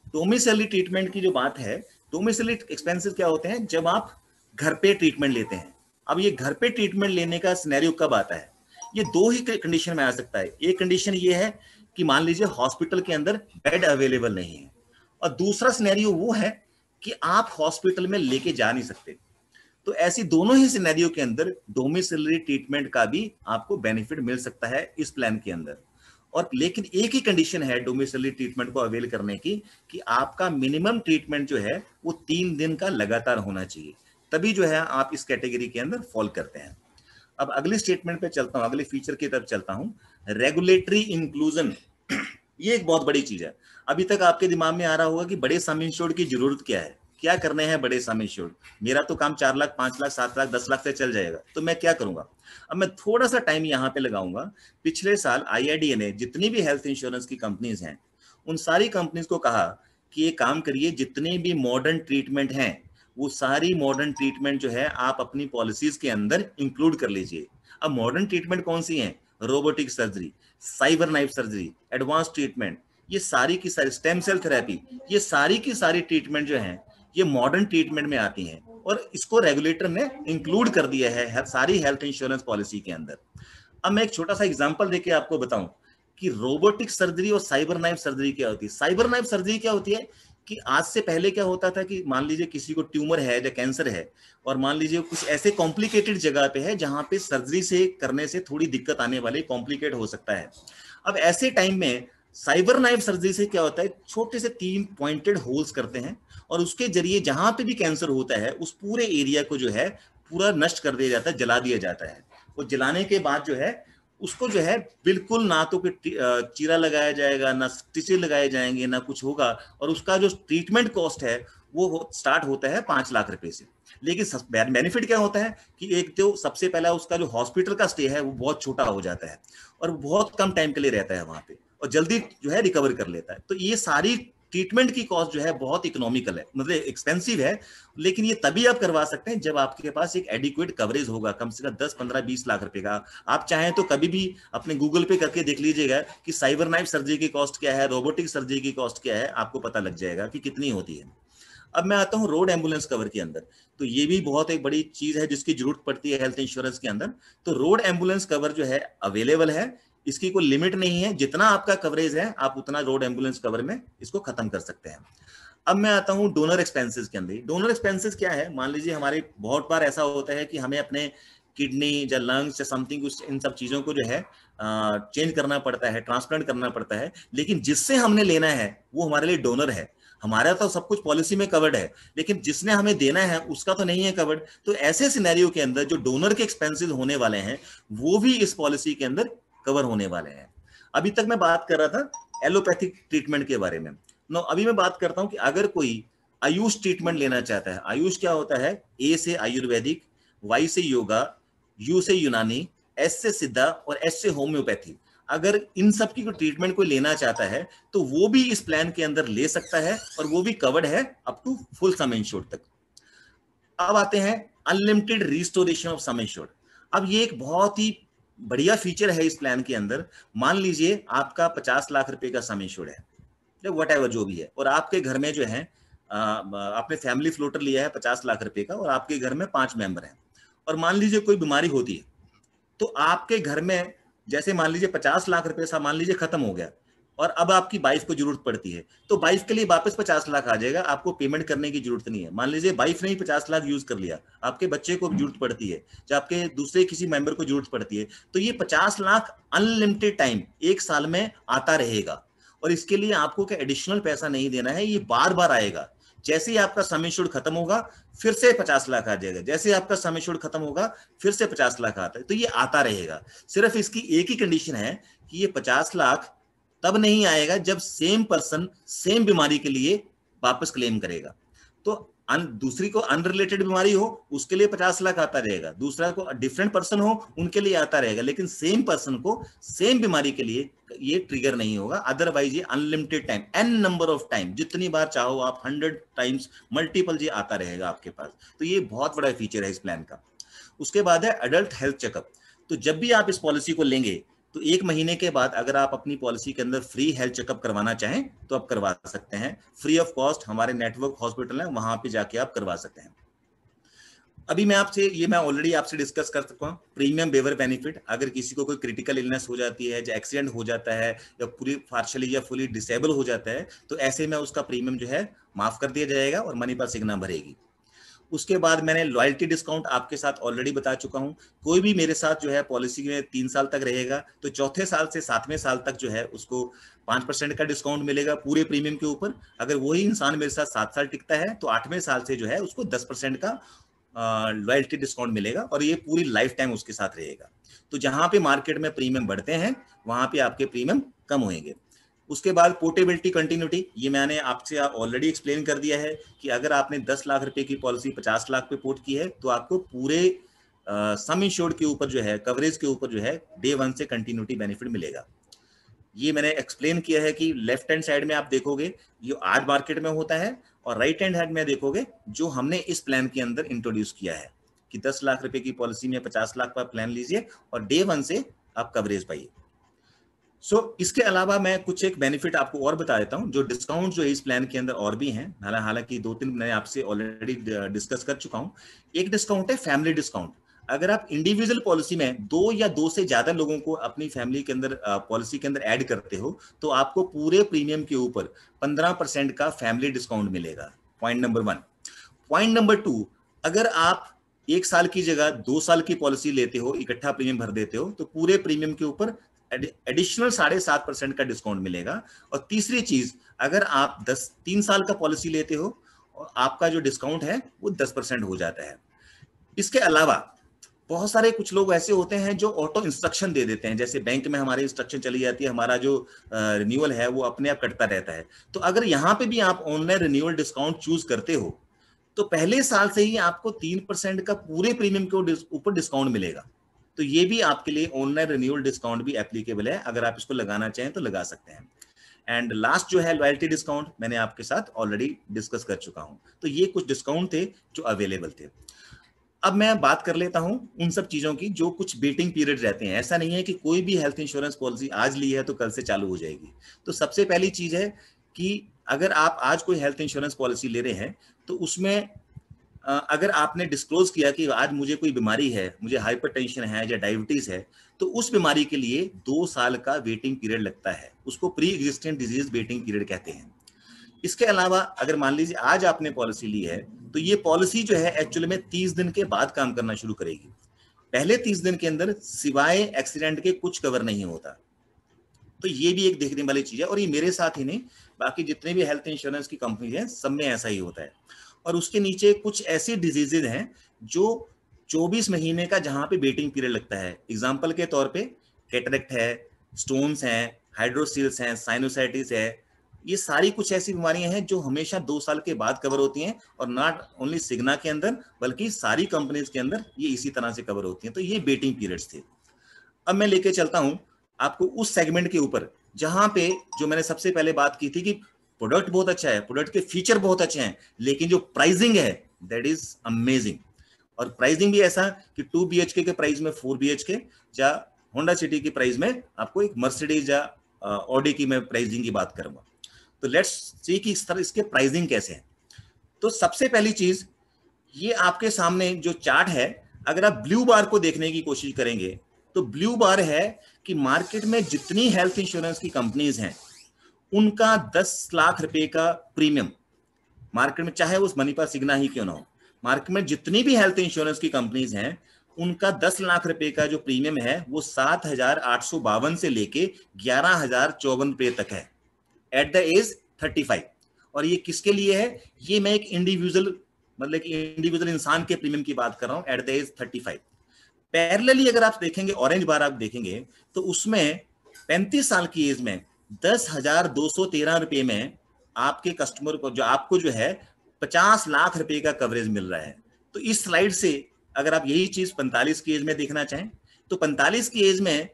डोमिसिलरी ट्रीटमेंट की जो बात है, डोमिसिलरी एक्सपेंसेस क्या होते हैं जब आप घर पे ट्रीटमेंट लेते हैं। अब ये घर पे ट्रीटमेंट लेने का सिनेरियो कब आता है? ये 2 ही कंडीशन में आ सकता है। एक कंडीशन ये है कि मान लीजिए हॉस्पिटल के अंदर बेड अवेलेबल नहीं है, और दूसरा सिनेरियो वो है कि आप हॉस्पिटल में लेके जा नहीं सकते। तो ऐसी दोनों ही सिनेरियो के अंदर डोमिसिलरी ट्रीटमेंट का भी आपको बेनिफिट मिल सकता है इस प्लान के अंदर। और लेकिन एक ही कंडीशन है डोमिसिलरी ट्रीटमेंट को अवेल करने की कि आपका मिनिमम ट्रीटमेंट जो है वो 3 दिन का लगातार होना चाहिए, तभी जो है आप इस कैटेगरी के अंदर फॉल करते हैं। अब अगली स्टेटमेंट पे चलता हूं, अगली फीचर की तरफ चलता हूं, रेगुलेटरी इंक्लूजन। ये एक बहुत बड़ी चीज है। अभी तक आपके दिमाग में आ रहा होगा कि बड़े सम इंश्योर्ड की जरूरत क्या है, क्या करने हैं बड़े सम इंश्योर्ड, मेरा तो काम 4 लाख, 5 लाख, 7 लाख, 10 लाख से चल जाएगा, तो मैं क्या करूंगा। अब मैं थोड़ा सा टाइम यहाँ पे लगाऊंगा। पिछले साल IRDA ने जितनी भी हेल्थ इंश्योरेंस की कंपनीज हैं उन सारी कंपनीज को कहा कि ये काम करिए, जितने भी मॉडर्न ट्रीटमेंट हैं वो सारी मॉडर्न ट्रीटमेंट जो है आप अपनी पॉलिसीज के अंदर इंक्लूड कर लीजिए। अब मॉडर्न ट्रीटमेंट कौन सी है? Robotic surgery, cyber knife surgery, advance treatment, ये सारी की सारी, स्टेम सेल थेरेपी, ये सारी की सारी ट्रीटमेंट जो है ये मॉडर्न ट्रीटमेंट में आती हैं और इसको रेगुलेटर ने इंक्लूड कर दिया है सारी हेल्थ इंश्योरेंस पॉलिसी के अंदर। अब मैं एक छोटा सा एग्जांपल देके आपको बताऊं कि रोबोटिक सर्जरी और साइबर नाइफ सर्जरी क्या होती है। साइबर नाइफ सर्जरी क्या होती है कि आज से पहले क्या होता था कि मान लीजिए किसी को ट्यूमर है या कैंसर है, और मान लीजिए कुछ ऐसे कॉम्प्लिकेटेड जगह पे है जहां पे सर्जरी से करने से थोड़ी दिक्कत आने वाली, कॉम्प्लिकेट हो सकता है। अब ऐसे टाइम में साइबर नाइफ सर्जरी से क्या होता है, छोटे से 3 पॉइंटेड होल्स करते हैं और उसके जरिए जहां पे भी कैंसर होता है उस पूरे एरिया को जो है पूरा नष्ट कर दिया जाता है, जला दिया जाता है। और जलाने के बाद जो है उसको जो है बिल्कुल ना तो चीरा लगाया जाएगा, ना टीचे लगाए जाएंगे, ना कुछ होगा। और उसका जो ट्रीटमेंट कॉस्ट है वो स्टार्ट होता है 5 लाख रुपए से। लेकिन बेनिफिट क्या होता है कि एक तो सबसे पहला उसका जो हॉस्पिटल का स्टे है वो बहुत छोटा हो जाता है और बहुत कम टाइम के लिए रहता है वहां पे, और जल्दी जो है रिकवर कर लेता है। तो ये सारी ट्रीटमेंट की कॉस्ट जो है बहुत इकोनॉमिकल है, मतलब एक्सपेंसिव है, लेकिन ये तभी आप करवा सकते हैं जब आपके पास एक एडिक्वेट कवरेज होगा, कम से कम 10, 15, 20 लाख रुपए का। आप चाहें तो कभी भी अपने गूगल पे करके देख लीजिएगा कि साइबर नाइफ सर्जरी की कॉस्ट क्या है, रोबोटिक सर्जरी की कॉस्ट क्या है, आपको पता लग जाएगा कि कितनी होती है। अब मैं आता हूँ रोड एम्बुलेंस कवर के अंदर। तो ये भी बहुत एक बड़ी चीज है जिसकी जरूरत पड़ती है हेल्थ इंश्योरेंस के अंदर। तो रोड एम्बुलेंस कवर जो है अवेलेबल है, इसकी कोई लिमिट नहीं है, जितना आपका कवरेज है आप उतना रोड एम्बुलेंस कवर में इसको खत्म कर सकते हैं। अब मैं आता हूँ डोनर एक्सपेंसेस के अंदर। डोनर एक्सपेंसेस क्या है, मान लीजिए हमारे बहुत बार ऐसा होता है कि हमें अपने किडनी या लंग्स या समथिंग इन सब चीजों को जो है चेंज करना पड़ता है, ट्रांसप्लांट करना पड़ता है, लेकिन जिससे हमने लेना है वो हमारे लिए डोनर है। हमारा तो सब कुछ पॉलिसी में कवर्ड है, लेकिन जिसने हमें देना है उसका तो नहीं है कवर्ड। तो ऐसे सिनेरियो के अंदर जो डोनर के एक्सपेंसेस होने वाले हैं वो भी इस पॉलिसी के अंदर कवर होने वाले हैं। अभी तक मैं बात कर रहा था एलोपैथिक ट्रीटमेंट के बारे में। नो, अभी मैं बात करता हूं कि अगर कोई आयुष ट्रीटमेंट लेना चाहता है। आयुष क्या होता है, ए से आयुर्वेदिक, वाई से योगा, यू से यूनानी, एस से सिद्धा और एस से होम्योपैथी। अगर इन सब की ट्रीटमेंट कोई लेना चाहता है तो वो भी इस प्लान के अंदर ले सकता है और वो भी कवर्ड है up to full sum insured तक। अब आते हैं unlimited restoration of sum insured. अब ये एक बहुत ही बढ़िया फीचर है इस प्लान के अंदर। मान लीजिए आपका 50 लाख रुपए का सम इंश्योर्ड है, वट एवर जो भी है, और आपके घर में जो है आपने फैमिली फ्लोटर लिया है 50 लाख रुपए का, और आपके घर में 5 मेंबर हैं, और मान लीजिए कोई बीमारी होती है तो आपके घर में जैसे मान लीजिए 50 लाख रुपए सा मान लीजिए खत्म हो गया, और अब आपकी वाइफ को जरूरत पड़ती है, तो वाइफ के लिए वापस 50 लाख आ जाएगा, आपको पेमेंट करने की जरूरत नहीं है। मान लीजिए वाइफ ने ही 50 लाख यूज कर लिया, आपके बच्चे को जरूरत पड़ती है या आपके दूसरे किसी मेंबर को जरूरत पड़ती है, तो ये 50 लाख अनलिमिटेड टाइम 1 साल में आता रहेगा, और इसके लिए आपको क्या एडिशनल पैसा नहीं देना है, ये बार बार आएगा। जैसे ही आपका सम इंश्योर्ड खत्म होगा फिर से 50 लाख आ जाएगा, जैसे आपका सम इंश्योर्ड खत्म होगा फिर से 50 लाख आता है, तो ये आता रहेगा। सिर्फ इसकी एक ही कंडीशन है कि ये 50 लाख तब नहीं आएगा जब सेम पर्सन सेम बीमारी के लिए वापस क्लेम करेगा। तो दूसरी को अनरिलेटेड बीमारी हो उसके लिए 50 लाख आता रहेगा, दूसरा को डिफरेंट पर्सन हो उनके लिए आता रहेगा, लेकिन सेम पर्सन को सेम बीमारी के लिए ये ट्रिगर नहीं होगा। अदरवाइज ये unlimited time, n number of time, जितनी बार चाहो आप 100 टाइम्स मल्टीपल ये आता रहेगा आपके पास। तो ये बहुत बड़ा फीचर है इस प्लान का। उसके बाद है एडल्ट हेल्थ चेकअप। तो जब भी आप इस पॉलिसी को लेंगे तो 1 महीने के बाद अगर आप अपनी पॉलिसी के अंदर फ्री हेल्थ चेकअप करवाना चाहें तो आप करवा सकते हैं, फ्री ऑफ कॉस्ट। हमारे नेटवर्क हॉस्पिटल है, वहां पे जाके आप करवा सकते हैं। अभी मैं ऑलरेडी आपसे डिस्कस कर चुका हूं प्रीमियम वेवर बेनिफिट। अगर किसी को कोई क्रिटिकल इलनेस हो जाती है, या एक्सीडेंट हो जाता है, या पूरी पार्शियली या फुली डिसेबल हो जाता है, तो ऐसे में उसका प्रीमियम जो है माफ कर दिया जाएगा और मनी पास सिग्ना भरेगी। उसके बाद मैंने लॉयल्टी डिस्काउंट आपके साथ ऑलरेडी बता चुका हूं। कोई भी मेरे साथ जो है पॉलिसी में 3 साल तक रहेगा तो चौथे साल से 7वें साल तक जो है उसको 5% का डिस्काउंट मिलेगा पूरे प्रीमियम के ऊपर। अगर वही इंसान मेरे साथ 7 साल टिकता है तो 8वें साल से जो है उसको 10% का लॉयल्टी डिस्काउंट मिलेगा, और ये पूरी लाइफ टाइम उसके साथ रहेगा। तो जहां पे मार्केट में प्रीमियम बढ़ते हैं वहां पे आपके प्रीमियम कम होंगे। उसके बाद पोर्टेबिलिटी कंटिन्यूटी, ये मैंने आपसे ऑलरेडी एक्सप्लेन कर दिया है कि अगर आपने 10 लाख रुपए की पॉलिसी 50 लाख पे पोर्ट की है तो आपको पूरे सम इंश्योर्ड के ऊपर जो है, कवरेज के ऊपर जो है, डे 1 से कंटिन्यूटी बेनिफिट मिलेगा। ये मैंने एक्सप्लेन किया है कि लेफ्ट हैंड साइड में आप देखोगे जो आज मार्केट में होता है, और राइट हैंड साइड में देखोगे जो हमने इस प्लान के अंदर इंट्रोड्यूस किया है कि 10 लाख रुपए की पॉलिसी में 50 लाख का प्लान लीजिए और डे 1 से आप कवरेज पाइए। इसके अलावा मैं कुछ एक बेनिफिट आपको और बता देता हूं, जो डिस्काउंट जो है इस प्लान के अंदर और भी हैं, हालांकि 2-3 मैंने आपसे ऑलरेडी डिस्कस कर चुका हूं। एक डिस्काउंट है फैमिली डिस्काउंट। अगर आप इंडिविजुअल पॉलिसी में 2 या 2 से ज्यादा लोगों को अपनी फैमिली के अंदर पॉलिसी के अंदर ऐड करते हो तो आपको पूरे प्रीमियम के ऊपर 15% का फैमिली डिस्काउंट मिलेगा। Point number 1। पॉइंट नंबर 2, अगर आप 1 साल की जगह 2 साल की पॉलिसी लेते हो, इकट्ठा प्रीमियम भर देते हो, तो पूरे प्रीमियम के ऊपर एडिशनल 7.5% का डिस्काउंट मिलेगा। और तीसरी चीज, अगर आप 3 साल का पॉलिसी लेते हो और आपका जो डिस्काउंट है वो 10% हो जाता है। इसके अलावा बहुत सारे कुछ लोग ऐसे होते हैं जो ऑटो इंस्ट्रक्शन दे देते हैं, जैसे बैंक में हमारी इंस्ट्रक्शन चली जाती है, हमारा जो रिन्यूअल है वो अपने आप कटता रहता है। तो अगर यहाँ पे भी आप ऑनलाइन रिन्यूअल डिस्काउंट चूज करते हो तो पहले साल से ही आपको 3% का पूरे प्रीमियम के ऊपर डिस्काउंट मिलेगा। तो ये भी आपके लिए ऑनलाइन रिन्यूअल डिस्काउंट भी एप्लीकेबल है, अगर आप इसको लगाना चाहें तो लगा सकते हैं। एंड लास्ट जो है लॉयल्टी डिस्काउंट, मैंने आपके साथ ऑलरेडी डिस्कस कर चुका हूं। तो ये कुछ डिस्काउंट थे जो अवेलेबल थे। अब मैं बात कर लेता हूं उन सब चीजों की जो कुछ वेटिंग पीरियड रहते हैं। ऐसा नहीं है कि कोई भी हेल्थ इंश्योरेंस पॉलिसी आज ली है तो कल से चालू हो जाएगी। तो सबसे पहली चीज है कि अगर आप आज कोई हेल्थ इंश्योरेंस पॉलिसी ले रहे हैं तो उसमें अगर आपने डिस्क्लोज किया कि आज मुझे कोई बीमारी है, मुझे हाइपरटेंशन है या डायबिटीज है, तो उस बीमारी के लिए 2 साल का वेटिंग पीरियड लगता है। उसको pre existing disease waiting period कहते हैं। इसके अलावा अगर मान लीजिए आज आपने पॉलिसी ली है तो ये पॉलिसी जो है एक्चुअली में 30 दिन के बाद काम करना शुरू करेगी। पहले 30 दिन के अंदर सिवाय एक्सीडेंट के कुछ कवर नहीं होता। तो ये भी एक देखने वाली चीज है, और ये मेरे साथ ही नहीं, बाकी जितने भी हेल्थ इंश्योरेंस की कंपनी है सब में ऐसा ही होता है। और उसके नीचे कुछ ऐसी डिजीजेज हैं जो 24 महीने का जहां पे वेटिंग पीरियड लगता है। एग्जाम्पल के तौर पे कैटरेक्ट है, स्टोन्स हैं, हाइड्रोसील्स हैं, साइनोसाइटिस है। ये सारी कुछ ऐसी बीमारियां हैं जो हमेशा 2 साल के बाद कवर होती हैं, और नॉट ओनली सिग्ना के अंदर बल्कि सारी कंपनीज के अंदर ये इसी तरह से कवर होती हैं। तो ये वेटिंग पीरियड्स थे। अब मैं लेके चलता हूं आपको उस सेगमेंट के ऊपर जहां पे जो मैंने सबसे पहले बात की थी कि प्रोडक्ट बहुत अच्छा है, प्रोडक्ट के फीचर बहुत अच्छे हैं, लेकिन जो प्राइसिंग है दैट इज अमेजिंग। और प्राइसिंग भी ऐसा कि 2 BHK के प्राइस में 4 BHK, या होंडा सिटी की प्राइस में आपको एक मर्सिडीज या ऑडी की मैं प्राइसिंग की बात करूंगा। तो लेट्स सी कि इस तरह इसके प्राइसिंग कैसे है। तो सबसे पहली चीज, ये आपके सामने जो चार्ट है, अगर आप ब्लू बार को देखने की कोशिश करेंगे तो ब्लू बार है कि मार्केट में जितनी हेल्थ इंश्योरेंस की कंपनीज हैं उनका 10 लाख रुपए का प्रीमियम मार्केट में, चाहे उस मणिपाल सिग्ना ही क्यों ना हो, मार्केट में जितनी भी हेल्थ इंश्योरेंस की कंपनीज हैं उनका 10 लाख रुपए का जो प्रीमियम है वो 7,852 से लेके 11,054 रुपए तक है एट द एज 35। और ये किसके लिए है? ये मैं एक इंडिविजुअल, मतलब कि इंडिविजुअल इंसान के प्रीमियम की बात कर रहा हूं एट द एज 35। पैरेलली अगर आप देखेंगे, ऑरेंज बार आप देखेंगे, तो उसमें 35 साल की एज में 10,213 रुपए में आपके कस्टमर को, जो आपको जो है 50 लाख रुपए का कवरेज मिल रहा है। तो इस स्लाइड से अगर आप यही चीज 45 की एज में देखना चाहें तो 45 की एज में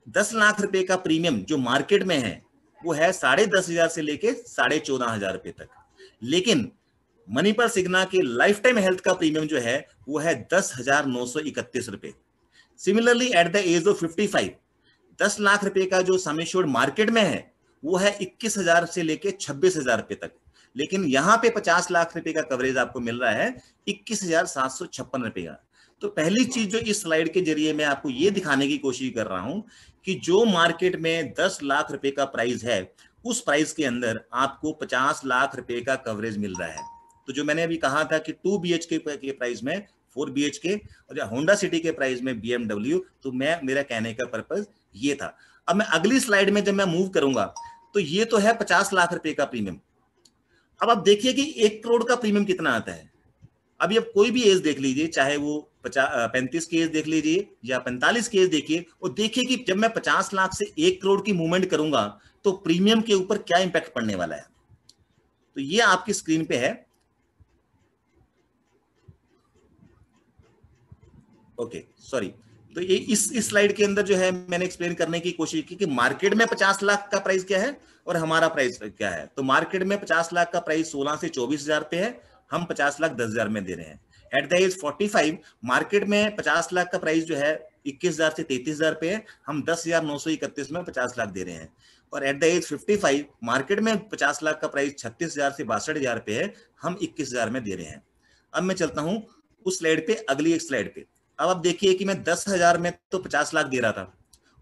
10 लाख रुपए का प्रीमियम जो मार्केट में है वो है 10,500 से लेके 14,500 रुपए तक। लेकिन मणिपाल सिग्ना के लाइफ टाइम हेल्थ का प्रीमियम जो है वो है 10,931 रुपए। Similarly at the age of 55 10 lakh रुपए का जो सम एश्योर्ड मार्केट में है वो है 21,000 से लेके 26,000 रुपए तक। लेकिन यहां पे 50 लाख रुपए का कवरेज आपको मिल रहा है 21,756 रुपए का। तो पहली चीज जो इस स्लाइड के जरिए मैं आपको ये दिखाने की कोशिश कर रहा हूं कि जो मार्केट में 10 लाख रुपए का प्राइस है उस प्राइस के अंदर आपको 50 लाख रुपए का कवरेज मिल रहा है। तो जो मैंने अभी कहा था कि 2 BHK के प्राइस में 4 BHK और होंडा सिटी के प्राइस में BMW, तो मेरा कहने का पर्पज ये था। अब मैं अगली स्लाइड में जब मैं मूव करूंगा तो ये तो है 50 लाख रुपए का प्रीमियम। अब आप देखिए कि 1 करोड़ का प्रीमियम कितना आता है। अभी आप कोई भी एज देख लीजिए, चाहे वो 35 की एज देख लीजिए या 45 की एज देखिए, और देखिए कि जब मैं 50 लाख से 1 करोड़ की मूवमेंट करूंगा तो प्रीमियम के ऊपर क्या इंपैक्ट पड़ने वाला है। तो ये आपकी स्क्रीन पे है। ओके सॉरी, तो ये इस स्लाइड के अंदर जो है मैंने एक्सप्लेन करने की कोशिश की कि मार्केट में 50 लाख का प्राइस क्या है और हमारा प्राइस क्या है। तो मार्केट में 50 लाख का प्राइस 16 से 24,000 पे है, हम 50 लाख 10,000 में दे रहे हैं। एट द एज 45 मार्केट में 50 लाख का प्राइस जो है 21,000 से 33,000 पे है, हम 10,931 में 50 लाख दे रहे हैं। और एट द एज 55 मार्केट में 50 लाख का प्राइस 36,000 से 62,000 पे है, हम 21,000 में दे रहे हैं। अब मैं चलता हूं उस स्लाइड पे, अगली एक स्लाइड पे। अब आप देखिए कि मैं 10,000 में तो 50 लाख दे रहा था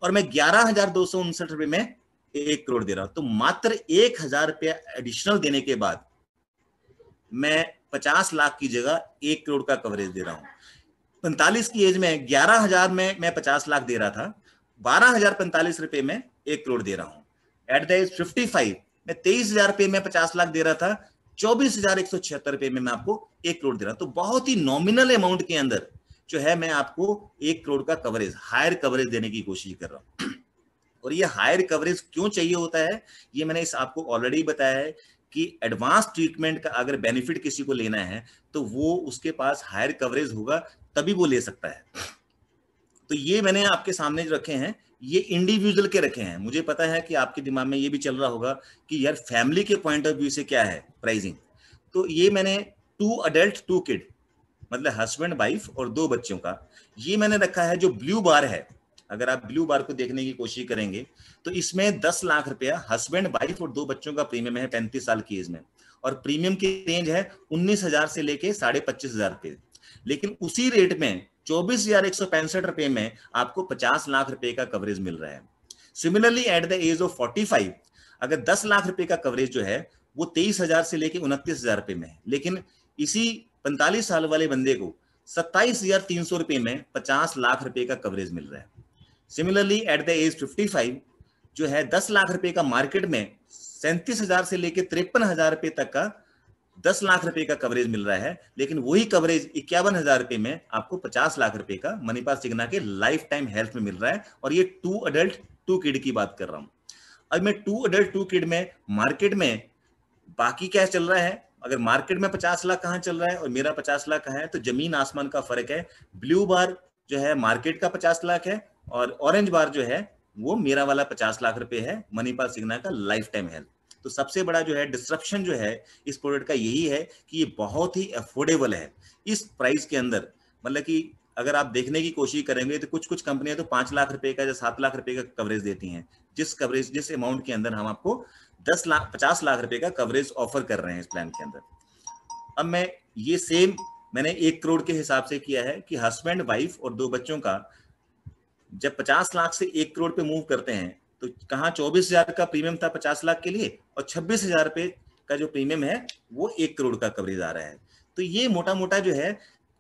और मैं 11,259 रुपए में 1 करोड़ दे रहा हूं। तो मात्र 1,000 रुपया एडिशनल देने के बाद मैं 50 लाख की जगह 1 करोड़ का कवरेज दे रहा हूं। 45 की एज में 11,000 में मैं 50 लाख दे रहा था, 12,045 रुपए में 1 करोड़ दे रहा हूं। एट द एज 55 मैं 23,000 रुपए में 50 लाख दे रहा था, ₹24,176 में मैं आपको 1 करोड़ दे रहा हूं। तो बहुत ही नॉमिनल अमाउंट के अंदर जो है मैं आपको 1 करोड़ का कवरेज, हायर कवरेज देने की कोशिश कर रहा हूं। और ये हायर कवरेज क्यों चाहिए होता है, ये मैंने इस आपको ऑलरेडी बताया है कि एडवांस ट्रीटमेंट का अगर बेनिफिट किसी को लेना है तो वो उसके पास हायर कवरेज होगा, तभी वो ले सकता है। तो ये मैंने आपके सामने जो रखे हैं, ये इंडिविजुअल के रखे हैं। मुझे पता है कि आपके दिमाग में ये भी चल रहा होगा कि यार फैमिली के पॉइंट ऑफ व्यू से क्या है प्राइसिंग। तो ये मैंने 2 अडल्ट 2 किड, मतलब हस्बैंड वाइफ और 2 बच्चों का, ये मैंने रखा है। जो ब्लू बार है, अगर आप ब्लू बार को देखने की कोशिश करेंगे तो इसमें 10 लाख रुपया हस्बैंड वाइफ और 2 बच्चों का प्रीमियम है 35 साल की एज में, और प्रीमियम की रेंज है 19,000 से लेके 25,500 रुपए। लेकिन उसी रेट में 24,165 रुपए में आपको 50 लाख रुपए का कवरेज मिल रहा है। Similarly at the age of 45 अगर 10 लाख रुपए का कवरेज जो है वो 23,000 से लेके 29,000 रुपए में है, लेकिन इसी 45 साल वाले बंदे को 27,300 रुपए में 50 लाख रुपए का कवरेज मिल रहा है। सिमिलरली एट द एज 55 जो है 10 लाख रुपए का मार्केट में 37,000 से लेके 53,000 रुपए तक का 10 लाख रुपए का कवरेज मिल रहा है, लेकिन वही कवरेज 51,000 रुपए में आपको 50 लाख रुपए का मणिपाल सिग्ना के लाइफ टाइम हेल्थ में मिल रहा है। और ये 2 अडल्ट 2 किड की बात कर रहा हूं। अब मैं 2 अडल्ट 2 किड में मार्केट में बाकी क्या चल रहा है, अगर मार्केट में 50 लाख कहां चल रहा है और मेरा 50 लाख कहां है, तो जमीन आसमान का फर्क है। ब्लू बार जो है मार्केट का 50 लाख है, और ऑरेंज बार जो है वो मेरा वाला 50 लाख रुपए है, मणिपाल सिग्ना का लाइफ टाइम हेल्थ। तो सबसे बड़ा जो है डिस्ट्रप्शन जो है इस प्रोडक्ट का यही है कि ये बहुत ही अफोर्डेबल है इस प्राइस के अंदर। मतलब कि अगर आप देखने की कोशिश करेंगे तो कुछ कुछ कंपनियां तो 5 लाख रुपए का या 7 लाख रुपए का कवरेज देती हैं, जिस अमाउंट के अंदर हम आपको 50 लाख रुपए का कवरेज ऑफर कर रहे हैं इस प्लान के अंदर। अब मैं ये सेम मैंने 1 करोड़ के हिसाब से किया है कि हस्बैंड वाइफ और 2 बच्चों का जब 50 लाख से 1 करोड़ पे मूव करते हैं तो कहाँ 24,000 का प्रीमियम था 50 लाख के लिए, और 26,000 रुपए का जो प्रीमियम है वो 1 करोड़ का कवरेज आ रहा है। तो ये मोटा मोटा जो है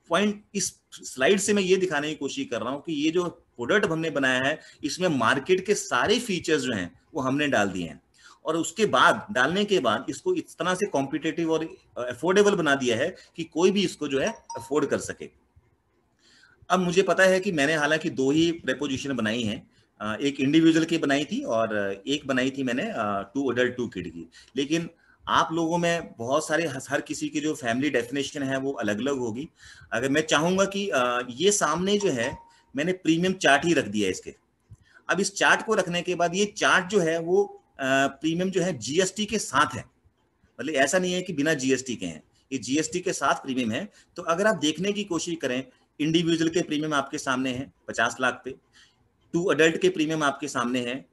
पॉइंट इस स्लाइड से मैं ये दिखाने की कोशिश कर रहा हूँ कि ये जो प्रोडक्ट हमने बनाया है इसमें मार्केट के सारे फीचर्स जो हैं वो हमने डाल दिए हैं, और उसके बाद डालने के बाद इसको इस तरह से कॉम्पिटेटिव और अफोर्डेबल बना दिया है कि कोई भी इसको जो है अफोर्ड कर सके। अब मुझे पता है कि मैंने हालांकि 2 ही प्रेपोजिशन बनाई हैं, एक इंडिविजुअल की बनाई थी और एक बनाई थी मैंने 2 अडल्ट 2 किड की। लेकिन आप लोगों में बहुत सारे हर किसी की जो फैमिली डेफिनेशन है वो अलग अलग होगी। अगर मैं चाहूंगा कि ये सामने जो है मैंने प्रीमियम चार्ट ही रख दिया है इसके। अब इस चार्ट को रखने के बाद ये चार्ट जो है वो प्रीमियम जो है जीएसटी के साथ है, मतलब ऐसा नहीं है कि बिना जीएसटी के हैं, ये जीएसटी के साथ प्रीमियम है। तो अगर आप देखने की कोशिश करें, इंडिविजुअल के प्रीमियम आपके सामने है 50 लाख पे, 2 अडल्ट के प्रीमियम आपके सामने है,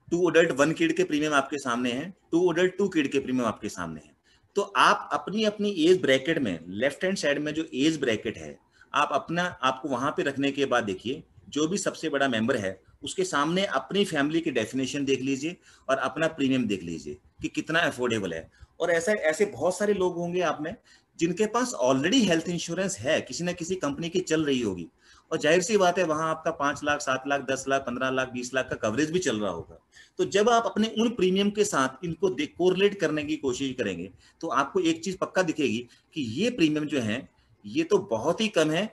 2 अडल्ट 1 किड के प्रीमियम आपके सामने है, 2 अडल्ट 2 किड के प्रीमियम आपके सामने है। तो आप अपनी अपनी एज ब्रैकेट में लेफ्ट हैंड साइड में जो एज ब्रैकेट है आप अपना आपको वहां पे रखने के बाद देखिए जो भी सबसे बड़ा मेंबर है उसके सामने अपनी फैमिली की डेफिनेशन देख लीजिए और अपना प्रीमियम देख लीजिए कि कितना अफोर्डेबल है। और ऐसे बहुत सारे लोग होंगे आप में जिनके पास ऑलरेडी हेल्थ इंश्योरेंस है, किसी ना किसी कंपनी की चल रही होगी, और जाहिर सी बात है वहां आपका 5 लाख 7 लाख 10 लाख 15 लाख 20 लाख का कवरेज भी चल रहा होगा। तो जब आप अपने उन प्रीमियम के साथ इनको कोरिलेट करने की कोशिश करेंगे तो आपको एक चीज पक्का दिखेगी कि ये प्रीमियम जो है ये तो बहुत ही कम है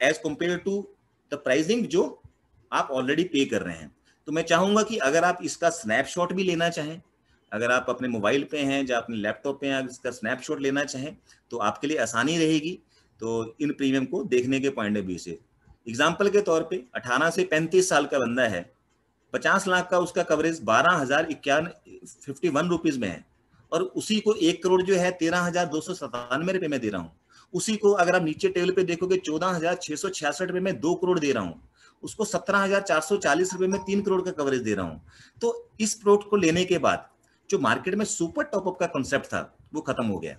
as compare to the pricing जो आप ऑलरेडी पे कर रहे हैं। तो मैं चाहूंगा कि अगर आप इसका स्नैपशॉट भी लेना चाहें, अगर आप अपने मोबाइल पे हैं या अपने लैपटॉप पे हैं, इसका स्नैपशॉट लेना चाहें तो आपके लिए आसानी रहेगी। तो इन प्रीमियम को देखने के पॉइंट ऑफ व्यू से एग्जाम्पल के तौर पे 18 से 35 साल का बंदा है, 50 लाख का उसका कवरेज 12,051 रुपीज में है, और उसी को 1 करोड़ जो है 13,297 रुपए में दे रहा हूँ। उसी को अगर आप नीचे टेबल पे देखोगे 14,666 रुपए में 2 करोड़ दे रहा हूँ, उसको 17,440 रुपए में 3 करोड़ का कवरेज दे रहा हूँ। तो इस प्रोडक्ट को लेने के बाद जो मार्केट में सुपर टॉपअप का कॉन्सेप्ट था वो खत्म हो गया,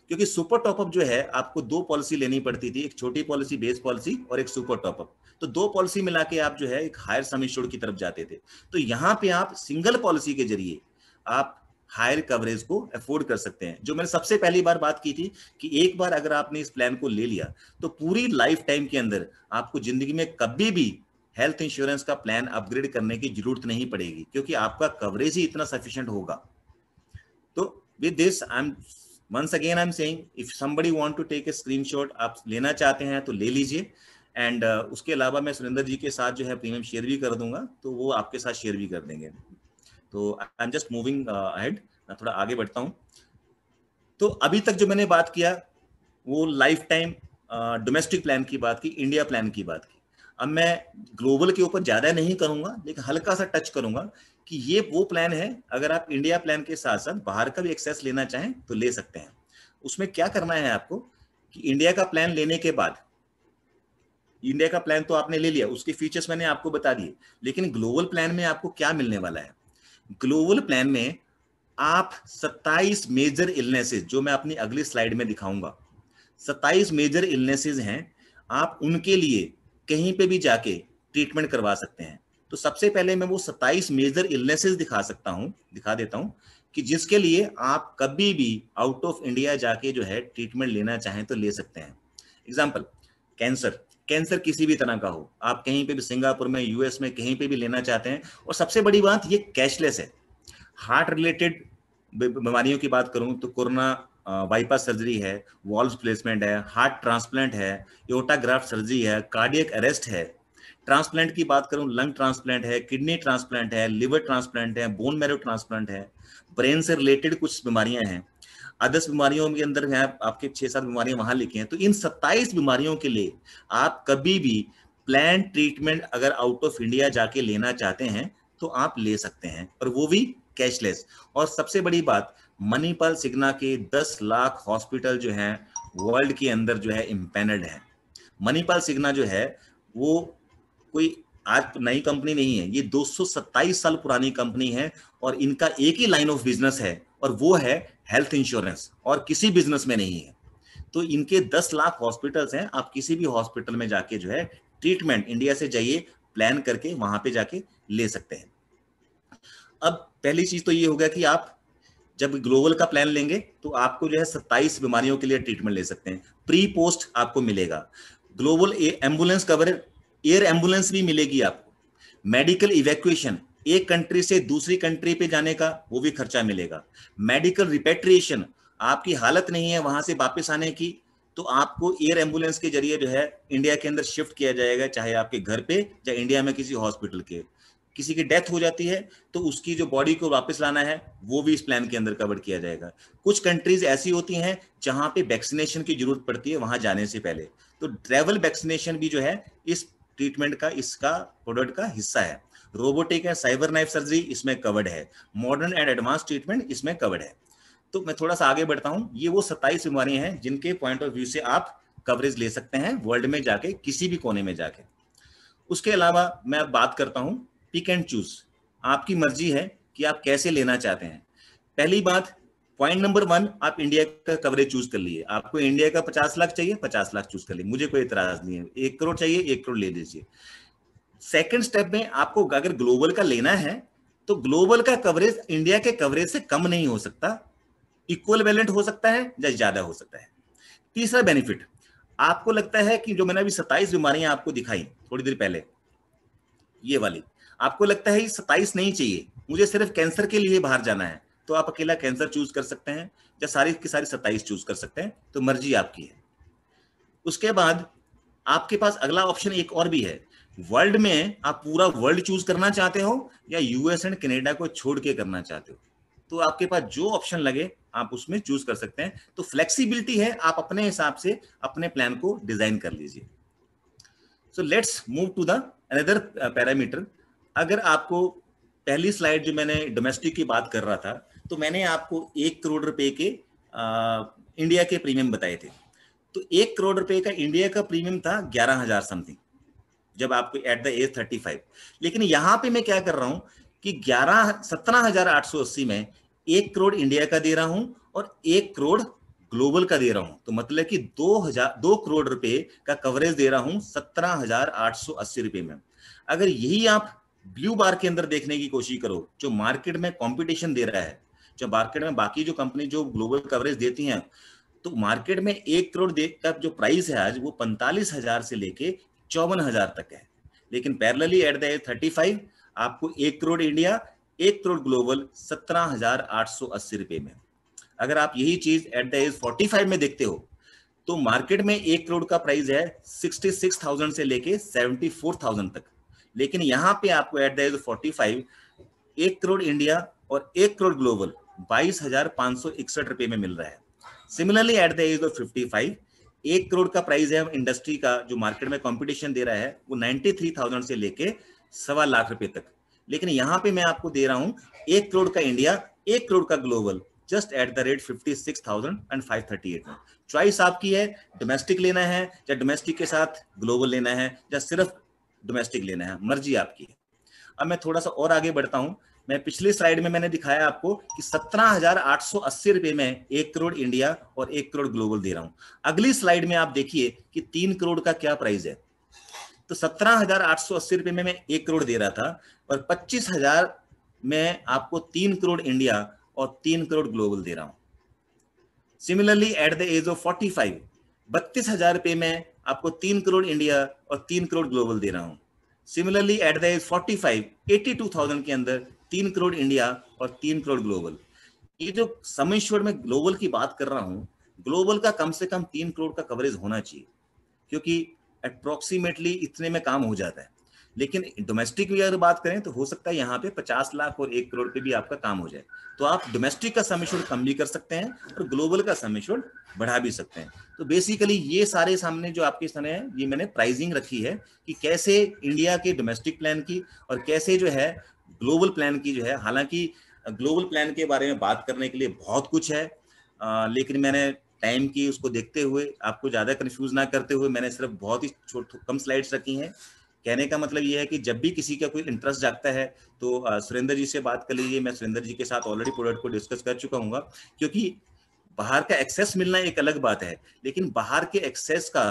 क्योंकि सुपर टॉपअप जो है आपको 2 पॉलिसी लेनी पड़ती थी, एक छोटी पॉलिसी बेस पॉलिसी और एक सुपर टॉपअप। तो 2 पॉलिसी मिला के आप जो है एक हायर सम इंश्योर्ड की तरफ जाते थे। तो यहाँ पे आप सिंगल पॉलिसी के जरिए आप हायर कवरेज को अफोर्ड कर सकते हैं। जो मैंने सबसे पहली बार बात की थी कि एक बार अगर आपने इस प्लान को ले लिया तो पूरी लाइफ टाइम के अंदर आपको जिंदगी में कभी भी हेल्थ इंश्योरेंस का प्लान अपग्रेड करने की जरूरत नहीं पड़ेगी, क्योंकि आपका कवरेज ही इतना सफिशिएंट होगा। तो with this I am once again I am saying, if somebody want to take a screenshot, आप लेना चाहते हैं तो ले लीजिए। एंड उसके अलावा मैं सुरेंद्र जी के साथ जो है प्रीमियम शेयर भी कर दूंगा, तो वो आपके साथ शेयर भी कर देंगे। तो I am just moving ahead, मैं थोड़ा आगे बढ़ता हूँ। तो अभी तक जो मैंने बात किया वो लाइफ टाइम डोमेस्टिक प्लान की बात की, इंडिया प्लान की बात की। अब मैं ग्लोबल के ऊपर ज्यादा नहीं करूंगा, लेकिन हल्का सा टच करूंगा कि ये वो प्लान है, अगर आप इंडिया प्लान के साथ साथ बाहर का भी एक्सेस लेना चाहें तो ले सकते हैं। उसमें क्या करना है आपको कि इंडिया का प्लान लेने के बाद, इंडिया का प्लान तो आपने ले लिया, उसके फीचर्स मैंने आपको बता दिए, लेकिन ग्लोबल प्लान में आपको क्या मिलने वाला है। ग्लोबल प्लान में आप 27 मेजर इलनेसेस, जो मैं अपनी अगली स्लाइड में दिखाऊंगा, 27 मेजर इलनेसेस हैं, आप उनके लिए कहीं पे भी जाके ट्रीटमेंट करवा सकते हैं। तो सबसे पहले मैं वो 27 मेजर इलनेसेस दिखा देता हूं कि जिसके लिए आप कभी भी आउट ऑफ इंडिया जाके जो है ट्रीटमेंट लेना चाहें तो ले सकते हैं। एग्जाम्पल, कैंसर किसी भी तरह का हो, आप कहीं पे भी, सिंगापुर में, यूएस में, कहीं पे भी लेना चाहते हैं। और सबसे बड़ी बात, ये कैशलेस है। हार्ट रिलेटेड बीमारियों की बात करूं तो कोरोना बाईपास सर्जरी है, वॉल्व प्लेसमेंट है, हार्ट ट्रांसप्लांट है, एओर्टा ग्राफ्ट सर्जरी है, कार्डियक अरेस्ट है। ट्रांसप्लांट की बात करूं, लंग ट्रांसप्लांट है, किडनी ट्रांसप्लांट है, लिवर ट्रांसप्लांट है, बोन मैरो ट्रांसप्लांट है, ब्रेन से रिलेटेड कुछ बीमारियां हैं। अदर्स बीमारियों के अंदर है आपके 6-7 बीमारियां वहां लिखी हैं। तो इन 27 बीमारियों के लिए आप कभी भी प्लान ट्रीटमेंट अगर आउट ऑफ इंडिया जाके लेना चाहते हैं तो आप ले सकते हैं, और वो भी कैशलेस। और सबसे बड़ी बात, मणिपाल सिग्ना के 10 लाख हॉस्पिटल जो हैं वर्ल्ड के अंदर जो है इम्पैनल्ड है। मणिपाल सिग्ना जो है वो कोई आज नई कंपनी नहीं है, ये 227 साल पुरानी कंपनी है, और इनका एक ही लाइन ऑफ बिजनेस है, और वो है हेल्थ इंश्योरेंस, और किसी बिजनेस में नहीं है। तो इनके 10 लाख हॉस्पिटल्स हैं, आप किसी भी हॉस्पिटल में जाके जो है ट्रीटमेंट इंडिया से जाइए, प्लान करके वहां पे जाके ले सकते हैं। अब पहली चीज तो ये होगा कि आप जब ग्लोबल का प्लान लेंगे तो आपको जो है 27 बीमारियों के लिए ट्रीटमेंट ले सकते हैं। प्री पोस्ट आपको मिलेगा, global ambulance cover, air ambulance भी मिलेगी आपको, मेडिकल इवैक्यूएशन, एक कंट्री से दूसरी कंट्री पे जाने का वो भी खर्चा मिलेगा, मेडिकल रिपेट्रिएशन, आपकी हालत नहीं है वहां से वापस आने की, तो आपको एयर एम्बुलेंस के जरिए जो है इंडिया के अंदर शिफ्ट किया जाएगा, चाहे आपके घर पे या इंडिया में किसी हॉस्पिटल के। किसी की डेथ हो जाती है तो उसकी जो बॉडी को वापस लाना है वो भी इस प्लान के अंदर कवर किया जाएगा। कुछ कंट्रीज ऐसी होती हैं जहां पे वैक्सीनेशन की जरूरत पड़ती है वहां जाने से पहले, तो ट्रैवल वैक्सीनेशन भी जो है इस ट्रीटमेंट का, इसका प्रोडक्ट का हिस्सा है। Robotic and cyber knife surgery इसमें कवर्ड है, मॉडर्न एंड एडवांस ट्रीटमेंट इसमें कवर्ड है। तो मैं थोड़ा सा आगे बढ़ता हूं। ये वो 27 बीमारियां हैं जिनके पॉइंट ऑफ व्यू से आप कवरेज ले सकते हैं वर्ल्ड में जाके, किसी भी कोने में जाके। उसके अलावा मैं अब बात करता हूं पिक एंड चूज। आपकी मर्जी है कि आप कैसे लेना चाहते हैं। पहली बात, पॉइंट नंबर 1, आप इंडिया का कवरेज चूज कर लिए। आपको इंडिया का 50 लाख चाहिए, 50 लाख चूज कर लिए, मुझे कोई इतराज नहीं है। 1 करोड़ चाहिए, 1 करोड़ ले लीजिए। सेकंड स्टेप में आपको अगर ग्लोबल का लेना है तो ग्लोबल का कवरेज इंडिया के कवरेज से कम नहीं हो सकता, इक्वल वैलेंट हो सकता है या ज्यादा हो सकता है। तीसरा बेनिफिट, आपको लगता है कि जो मैंने अभी 27 बीमारियां आपको दिखाई थोड़ी देर पहले, ये वाली, आपको लगता है ये 27 नहीं चाहिए, मुझे सिर्फ कैंसर के लिए बाहर जाना है, तो आप अकेला कैंसर चूज कर सकते हैं, या सारी की सारी 27 चूज कर सकते हैं, तो मर्जी आपकी है। उसके बाद आपके पास अगला ऑप्शन एक और भी है। वर्ल्ड में आप पूरा वर्ल्ड चूज करना चाहते हो या यूएस एंड कनाडा को छोड़ के करना चाहते हो, तो आपके पास जो ऑप्शन लगे आप उसमें चूज कर सकते हैं। तो फ्लेक्सिबिलिटी है, आप अपने हिसाब से अपने प्लान को डिजाइन कर लीजिए। So let's move to the another parameter. अगर आपको पहली स्लाइड जो मैंने डोमेस्टिक की बात कर रहा था, तो मैंने आपको 1 करोड़ रुपए के इंडिया के प्रीमियम बताए थे। तो 1 करोड़ रुपए का इंडिया का प्रीमियम था 11,000 समथिंग, जब आपको एट द एज 35। लेकिन यहां पे मैं क्या कर रहा हूं कि 17,880 में 1 करोड़ इंडिया का दे रहा हूं और 1 करोड़ ग्लोबल का दे रहा हूं। तो मतलब कि 2 करोड़ रुपए का कवरेज दे रहा हूं 17,880 रुपए में। अगर यही आप ब्लू बार के अंदर देखने की कोशिश करो, जो मार्केट में कंपटीशन दे रहा है, जो मार्केट में बाकी जो कंपनी जो ग्लोबल कवरेज देती हैं, तो मार्केट में 1 करोड़ का जो प्राइस है आज वो 45,000 से लेके 54,000 तक है। लेकिन पैरेलली एट द एज 35 आपको 1 करोड़ इंडिया, 1 करोड़ ग्लोबल 17,880 रुपए में। अगर आप यही चीज एट द एज 45 में देखते हो तो मार्केट में 1 करोड़ का प्राइस है 66,000 से लेके 74,000 तक, लेकिन यहाँ पे आपको at the age 45 1 crore India और 1 करोड़ ग्लोबल 22,561 रुपए में मिल रहा है। Similarly at the age of 55 1 crore का प्राइस है इंडस्ट्री का जो मार्केट में कंपटीशन दे रहा है वो 93,000 से लेके 1.25 लाख रुपए तक, लेकिन यहाँ पे मैं आपको दे रहा हूँ 1 करोड़ का इंडिया 1 करोड़ का global just at the rate 56,538 में। चॉइस आपकी है, डोमेस्टिक लेना है या डोमेस्टिक के साथ ग्लोबल लेना है या सिर्फ डोमेस्टिक लेना है, मर्जी आपकी है। अब मैं थोड़ा सा और आगे बढ़ता हूं। मैं पिछली स्लाइड में मैंने दिखाया आपको कि 17,880 रुपए में 1 करोड़ इंडिया और 1 करोड़ ग्लोबल दे रहा हूं। अगली स्लाइड में आप देखिए कि 3 करोड़ का क्या प्राइस है। तो 17,880 रुपए में मैं 1 करोड़ दे रहा था और 25,000 में आपको 3 करोड़ इंडिया और 3 करोड़ ग्लोबल दे रहा हूं। Similarly at the age of 45 32,000 रुपए में आपको 3 करोड़ इंडिया और 3 करोड़ ग्लोबल दे रहा हूं। सिमिलरली एट द एज 45 82,000 के अंदर 3 करोड़ इंडिया और 3 करोड़ ग्लोबल। ये जो सम इंश्योर्ड में ग्लोबल की बात कर रहा हूं, ग्लोबल का कम से कम 3 करोड़ का कवरेज होना चाहिए, क्योंकि अप्रोक्सीमेटली इतने में काम हो जाता है। लेकिन डोमेस्टिक की अगर बात करें तो हो सकता है यहाँ पे 50 लाख और 1 करोड़ पे भी आपका काम हो जाए। तो आप डोमेस्टिक का सम इंश्योर्ड कम भी कर सकते हैं और ग्लोबल का सम इंश्योर्ड बढ़ा भी सकते हैं। तो बेसिकली ये सारे सामने जो आपके सामने है, ये मैंने प्राइसिंग रखी है कि कैसे इंडिया के डोमेस्टिक प्लान की और कैसे जो है ग्लोबल प्लान की जो है। हालांकि ग्लोबल प्लान के बारे में बात करने के लिए बहुत कुछ है, लेकिन मैंने टाइम की उसको देखते हुए आपको ज्यादा कंफ्यूज ना करते हुए मैंने सिर्फ बहुत ही कम स्लाइड्स रखी हैं। कहने का मतलब ये है कि जब भी किसी का कोई इंटरेस्ट जागता है तो सुरेंद्र जी से बात कर लीजिए। मैं सुरेंद्र जी के साथ ऑलरेडी प्रोडक्ट को डिस्कस कर चुका हूँ, क्योंकि बाहर का एक्सेस मिलना एक अलग बात है, लेकिन बाहर के एक्सेस का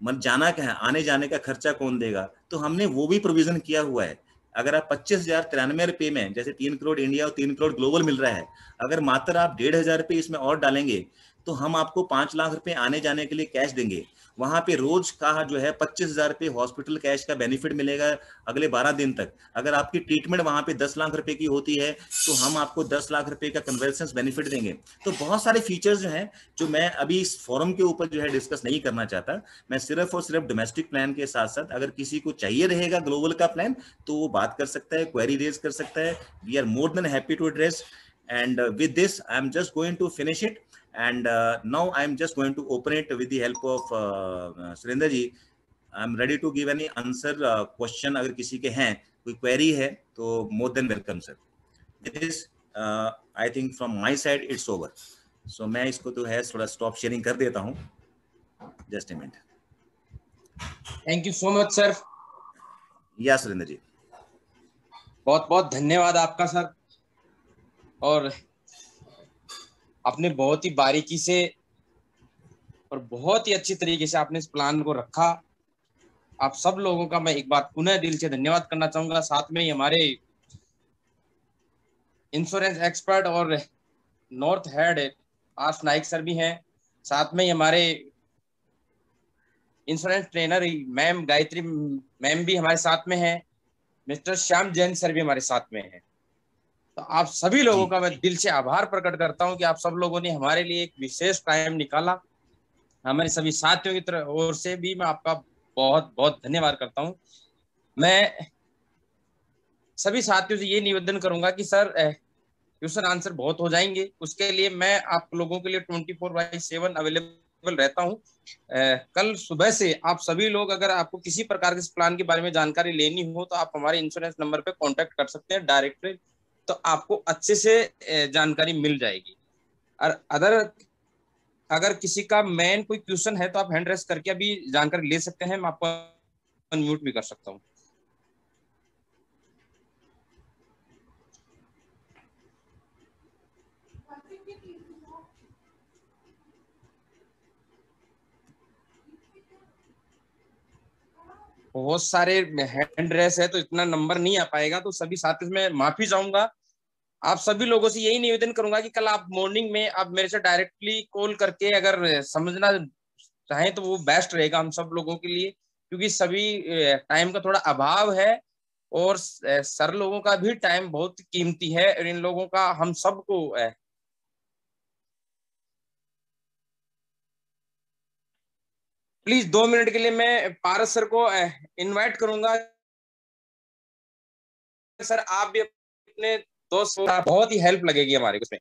मन जाना क्या है, आने जाने का खर्चा कौन देगा, तो हमने वो भी प्रोविजन किया हुआ है। अगर आप 25,093 रुपए में जैसे 3 करोड़ इंडिया और 3 करोड़ ग्लोबल मिल रहा है, अगर मात्र आप 1,500 रुपए इसमें और डालेंगे तो हम आपको 5 लाख रुपए आने जाने के लिए कैश देंगे। वहां पे रोज का जो है 25,000 रुपए हॉस्पिटल कैश का बेनिफिट मिलेगा अगले 12 दिन तक। अगर आपकी ट्रीटमेंट वहां पे 10 लाख रुपए की होती है तो हम आपको 10 लाख रुपए का कन्वर्सेंस बेनिफिट देंगे। तो बहुत सारे फीचर्स जो हैं जो मैं अभी इस फोरम के ऊपर जो है डिस्कस नहीं करना चाहता। मैं सिर्फ और सिर्फ डोमेस्टिक प्लान के साथ साथ अगर किसी को चाहिए रहेगा ग्लोबल का प्लान तो वो बात कर सकता है, क्वेरी रेज कर सकता है। We are more than happy to address, and with this I am just going to finish it, and now I am just going to open it with the help of Surinder ji. I am ready to give any answer question अगर किसी के हैं कोई query है तो more than welcome sir. This I think from my side it's over. So मैं इसको तो है थोड़ा stop sharing कर देता हूँ, just a minute. Thank you so much sir. या सुरेंद्र जी बहुत बहुत धन्यवाद आपका सर। और आपने बहुत ही बारीकी से और बहुत ही अच्छी तरीके से आपने इस प्लान को रखा। आप सब लोगों का मैं एक बार पुनः दिल से धन्यवाद करना चाहूंगा। साथ में ही हमारे इंश्योरेंस एक्सपर्ट और नॉर्थ हेड आस नाइक सर भी हैं। साथ में ही हमारे insurance trainer ma'am Gayatri ma'am भी हमारे साथ में है। मिस्टर श्याम जैन सर भी हमारे साथ में है। तो आप सभी लोगों का मैं दिल से आभार प्रकट करता हूं कि आप सब लोगों ने हमारे लिए एक विशेष टाइम निकाला। हमारे सभी साथियों की तरफ ओर से भी मैं आपका बहुत बहुत धन्यवाद करता हूं। मैं सभी साथियों से ये निवेदन करूंगा कि सर क्वेश्चन आंसर बहुत हो जाएंगे, उसके लिए मैं आप लोगों के लिए 24/7 अवेलेबल रहता हूं। कल सुबह से आप सभी लोग अगर आपको किसी प्रकार के इस प्लान के बारे में जानकारी लेनी हो तो आप हमारे इंश्योरेंस नंबर पे कांटेक्ट कर सकते हैं डायरेक्टली, तो आपको अच्छे से जानकारी मिल जाएगी। और अगर किसी का मेन कोई क्वेश्चन है तो आप हैंड रेस करके अभी जानकारी ले सकते हैं। मैं आपको अनम्यूट भी कर सकता हूँ। बहुत सारे हैंड रेस है तो इतना नंबर नहीं आ पाएगा, तो सभी साथी में माफी चाहूंगा। आप सभी लोगों से यही निवेदन करूंगा कि कल आप मॉर्निंग में आप मेरे से डायरेक्टली कॉल करके अगर समझना चाहें तो वो बेस्ट रहेगा हम सब लोगों के लिए, क्योंकि सभी टाइम का थोड़ा अभाव है और सर लोगों का भी टाइम बहुत कीमती है और इन लोगों का हम सबको प्लीज 2 मिनट के लिए मैं पारस सर को इनवाइट करूंगा। सर आप भी अपने दोस्त, बहुत ही हेल्प लगेगी हमारे उसमें।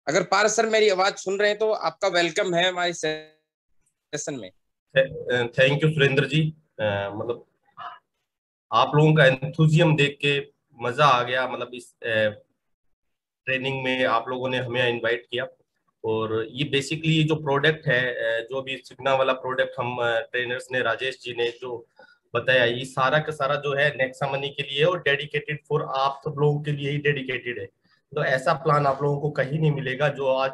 अगर पारस सर मेरी आवाज सुन रहे हैं तो आपका वेलकम है हमारे सेशन में। थैंक यू सुरेंद्र जी। मतलब आप लोगों का एंथुजियम देख के मजा आ गया। मतलब इस ट्रेनिंग में आप लोगों ने हमें इनवाइट किया, और ये बेसिकली ये जो प्रोडक्ट है, जो भी सिग्ना वाला प्रोडक्ट हम ट्रेनर्स ने, राजेश जी ने जो बताया, ये सारा का सारा जो है नेक्सा मनी के लिए और डेडिकेटेड फॉर आप सब लोगों के लिए ही डेडिकेटेड है। तो ऐसा प्लान आप लोगों को कहीं नहीं मिलेगा जो आज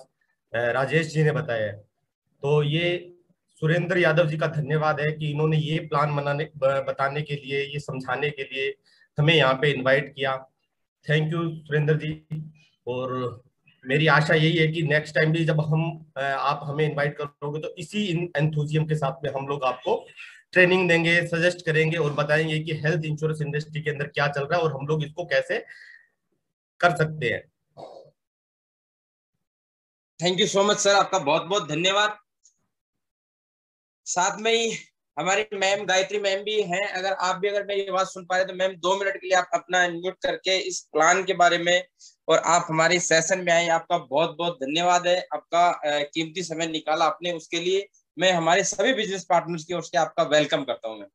राजेश जी ने बताया है। तो ये सुरेंद्र यादव जी का धन्यवाद है कि इन्होंने ये प्लान बताने के लिए, ये समझाने के लिए हमें यहाँ पे इनवाइट किया। थैंक यू सुरेंद्र जी। और मेरी आशा यही है कि नेक्स्ट टाइम भी जब हम आप हमें इनवाइट करोगे तो इसी एंथुजियम के साथ में हम लोग आपको ट्रेनिंग देंगे, सजेस्ट करेंगे और बताएंगे कि हेल्थ इंश्योरेंस इंडस्ट्री के अंदर क्या चल रहा है और हम लोग इसको कैसे कर सकते हैं। Thank you so much sir, आपका बहुत बहुत धन्यवाद। साथ में ही हमारी मैम गायत्री मैम भी हैं। अगर आप भी अगर मेरी आवाज सुन पा रहे तो मैम 2 मिनट के लिए आप अपना अनम्यूट करके इस प्लान के बारे में और आप हमारे सेशन में आए, आपका बहुत बहुत धन्यवाद है। आपका कीमती समय निकाला आपने, उसके लिए मैं हमारे सभी बिजनेस पार्टनर्स की ओर से आपका वेलकम करता हूँ। मैं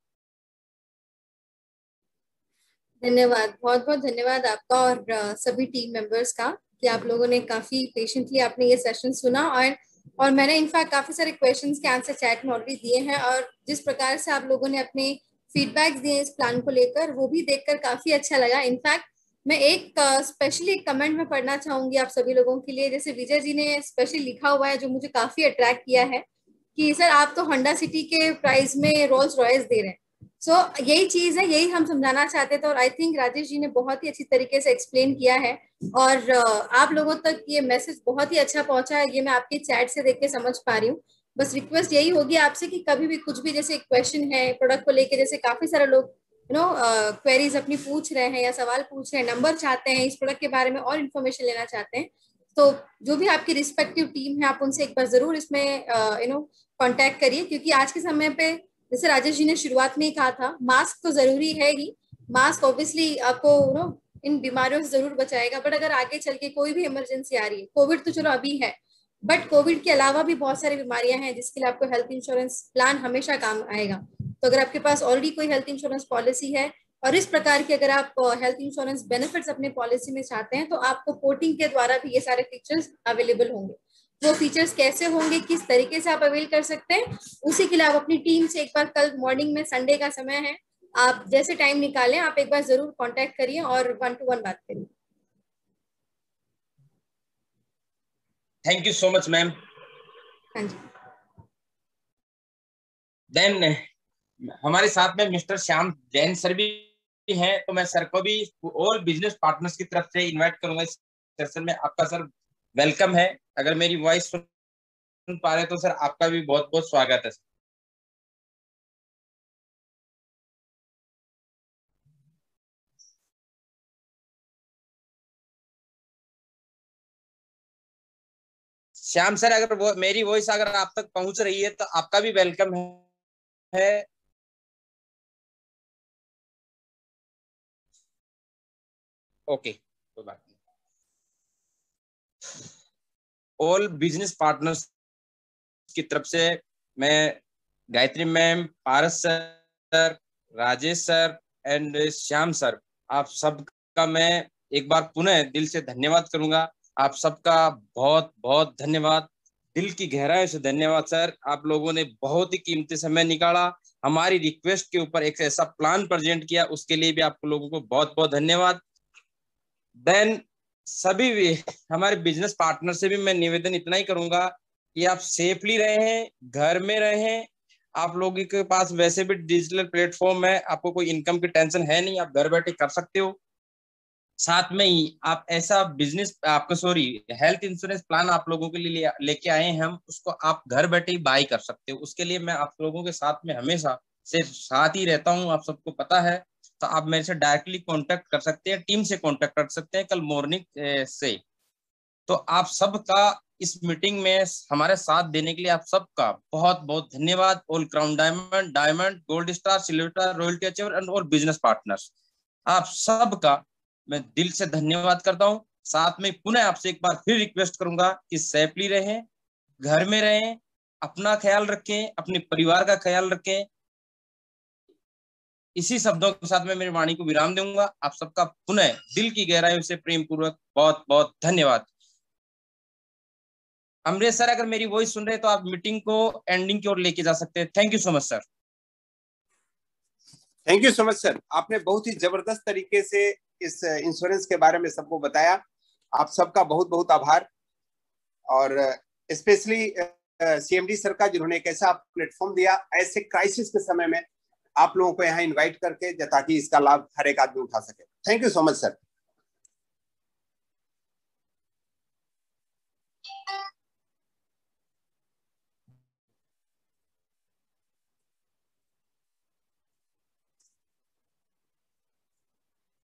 धन्यवाद, बहुत बहुत धन्यवाद आपका और सभी टीम मेंबर्स का कि आप लोगों ने काफी पेशेंटली आपने ये सेशन सुना। और मैंने इनफैक्ट काफी सारे क्वेश्चंस के आंसर चैट में ऑलरेडी दिए हैं, और जिस प्रकार से आप लोगों ने अपने फीडबैक्स दिए इस प्लान को लेकर, वो भी देखकर काफी अच्छा लगा। इनफैक्ट मैं एक स्पेशली एक कमेंट में पढ़ना चाहूंगी आप सभी लोगों के लिए, जैसे विजय जी ने स्पेशली लिखा हुआ है जो मुझे काफी अट्रैक्ट किया है कि सर आप तो होंडा सिटी के प्राइस में रोल्स रॉयस दे रहे हैं। यही चीज है, यही हम समझाना चाहते थे, और आई थिंक राजेश जी ने बहुत ही अच्छी तरीके से एक्सप्लेन किया है, और आप लोगों तक ये मैसेज बहुत ही अच्छा पहुंचा है, ये मैं आपके चैट से देख के समझ पा रही हूँ। बस रिक्वेस्ट यही होगी आपसे कि कभी भी कुछ भी जैसे क्वेश्चन है प्रोडक्ट को लेके, जैसे काफी सारे लोग क्वेरीज अपनी पूछ रहे हैं या सवाल पूछ रहे हैं, नंबर चाहते हैं, इस प्रोडक्ट के बारे में और इन्फॉर्मेशन लेना चाहते हैं, तो जो भी आपकी रिस्पेक्टिव टीम है आप उनसे एक बार जरूर इसमें कांटेक्ट करिए, क्योंकि आज के समय पे जैसे राजेश जी ने शुरुआत में ही कहा था, मास्क तो जरूरी है ही। मास्क ऑब्वियसली आपको इन बीमारियों से जरूर बचाएगा, बट अगर आगे चल के कोई भी इमरजेंसी आ रही है, कोविड तो चलो अभी है, बट कोविड के अलावा भी बहुत सारी बीमारियां हैं जिसके लिए आपको हेल्थ इंश्योरेंस प्लान हमेशा काम आएगा। तो अगर आपके पास ऑलरेडी कोई हेल्थ इंश्योरेंस पॉलिसी है और इस प्रकार की अगर आप हेल्थ इंश्योरेंस बेनिफिट्स अपने पॉलिसी में चाहते हैं, तो आपको पोर्टिंग के द्वारा भी ये सारे फीचर्स अवेलेबल होंगे। वो फीचर्स कैसे होंगे, किस तरीके से आप अवेल कर सकते हैं, उसी के लिए आप अपनी टीम से एक बार कल मॉर्निंग में, संडे का समय है, आप जैसे टाइम निकालें आप एक बार जरूर कांटेक्ट करिए और 1-to-1 बात करिए। Thank you so much ma'am. हाँ जी। देन हमारे साथ में मिस्टर श्याम जैन सर भी हैं, तो मैं सर को भी ऑल बिजनेस पार्टनर्स की तरफ से इनवाइट करूंगा इस सेशन में। आपका सर वेलकम है। अगर मेरी वॉइस सुन पा रहे तो सर आपका भी बहुत बहुत स्वागत है। श्याम सर, अगर मेरी वॉइस अगर आप तक पहुंच रही है तो आपका भी वेलकम है। ओके, कोई बात नहीं। ऑल बिजनेस पार्टनर्स की तरफ से मैं Gayatri ma'am, Paras sir, Rajesh sir and Shyam sir, आप सबका मैं एक बार पुनः दिल से धन्यवाद करूंगा। आप सबका बहुत बहुत धन्यवाद, दिल की गहराई से धन्यवाद सर। आप लोगों ने बहुत ही कीमती समय निकाला, हमारी रिक्वेस्ट के ऊपर एक ऐसा प्लान प्रेजेंट किया, उसके लिए भी आप लोगों को बहुत बहुत धन्यवाद। देन सभी भी हमारे बिजनेस पार्टनर से भी मैं निवेदन इतना ही करूंगा कि आप सेफली रहें, घर में रहें। आप लोगों के पास वैसे भी डिजिटल प्लेटफॉर्म है, आपको कोई इनकम की टेंशन है नहीं, आप घर बैठे कर सकते हो। साथ में ही आप ऐसा बिजनेस आपका हेल्थ इंश्योरेंस प्लान आप लोगों के लिए लेके आए हैं हम, उसको आप घर बैठे ही बाई कर सकते हो। उसके लिए मैं आप लोगों के साथ में हमेशा से साथ ही रहता हूँ, आप सबको पता है। तो आप मेरे से डायरेक्टली कांटेक्ट कर सकते हैं, टीम से कांटेक्ट कर सकते हैं कल मॉर्निंग से। तो आप सबका इस मीटिंग में हमारे साथ देने के लिए आप सबका बहुत बहुत धन्यवाद। All crown diamond, diamond, gold star, silver star, royalty achiever and all business partners, आप सबका मैं दिल से धन्यवाद करता हूं। साथ में पुनः आपसे एक बार फिर रिक्वेस्ट करूंगा कि सेफली रहें, घर में रहें, अपना ख्याल रखें, अपने परिवार का ख्याल रखें। इसी शब्दों के साथ मैं मेरी वाणी को विराम दूंगा। आप सबका पुनः दिल की गहराइयों से प्रेम पूर्वक बहुत बहुत धन्यवाद। अमरीश सर, अगर मेरी वॉइस सुन रहे तो आप मीटिंग को एंडिंग की ओर लेके जा सकते हैं। Thank you so much sir. Thank you so much sir, आपने बहुत ही जबरदस्त तरीके से इस इंश्योरेंस के बारे में सबको बताया। आप सबका बहुत बहुत आभार, और स्पेशली सीएमडी सर का, जिन्होंने एक ऐसा प्लेटफॉर्म दिया ऐसे क्राइसिस के समय में आप लोगों को यहाँ इनवाइट करके, ताकि इसका लाभ हर एक आदमी उठा सके। Thank you so much sir.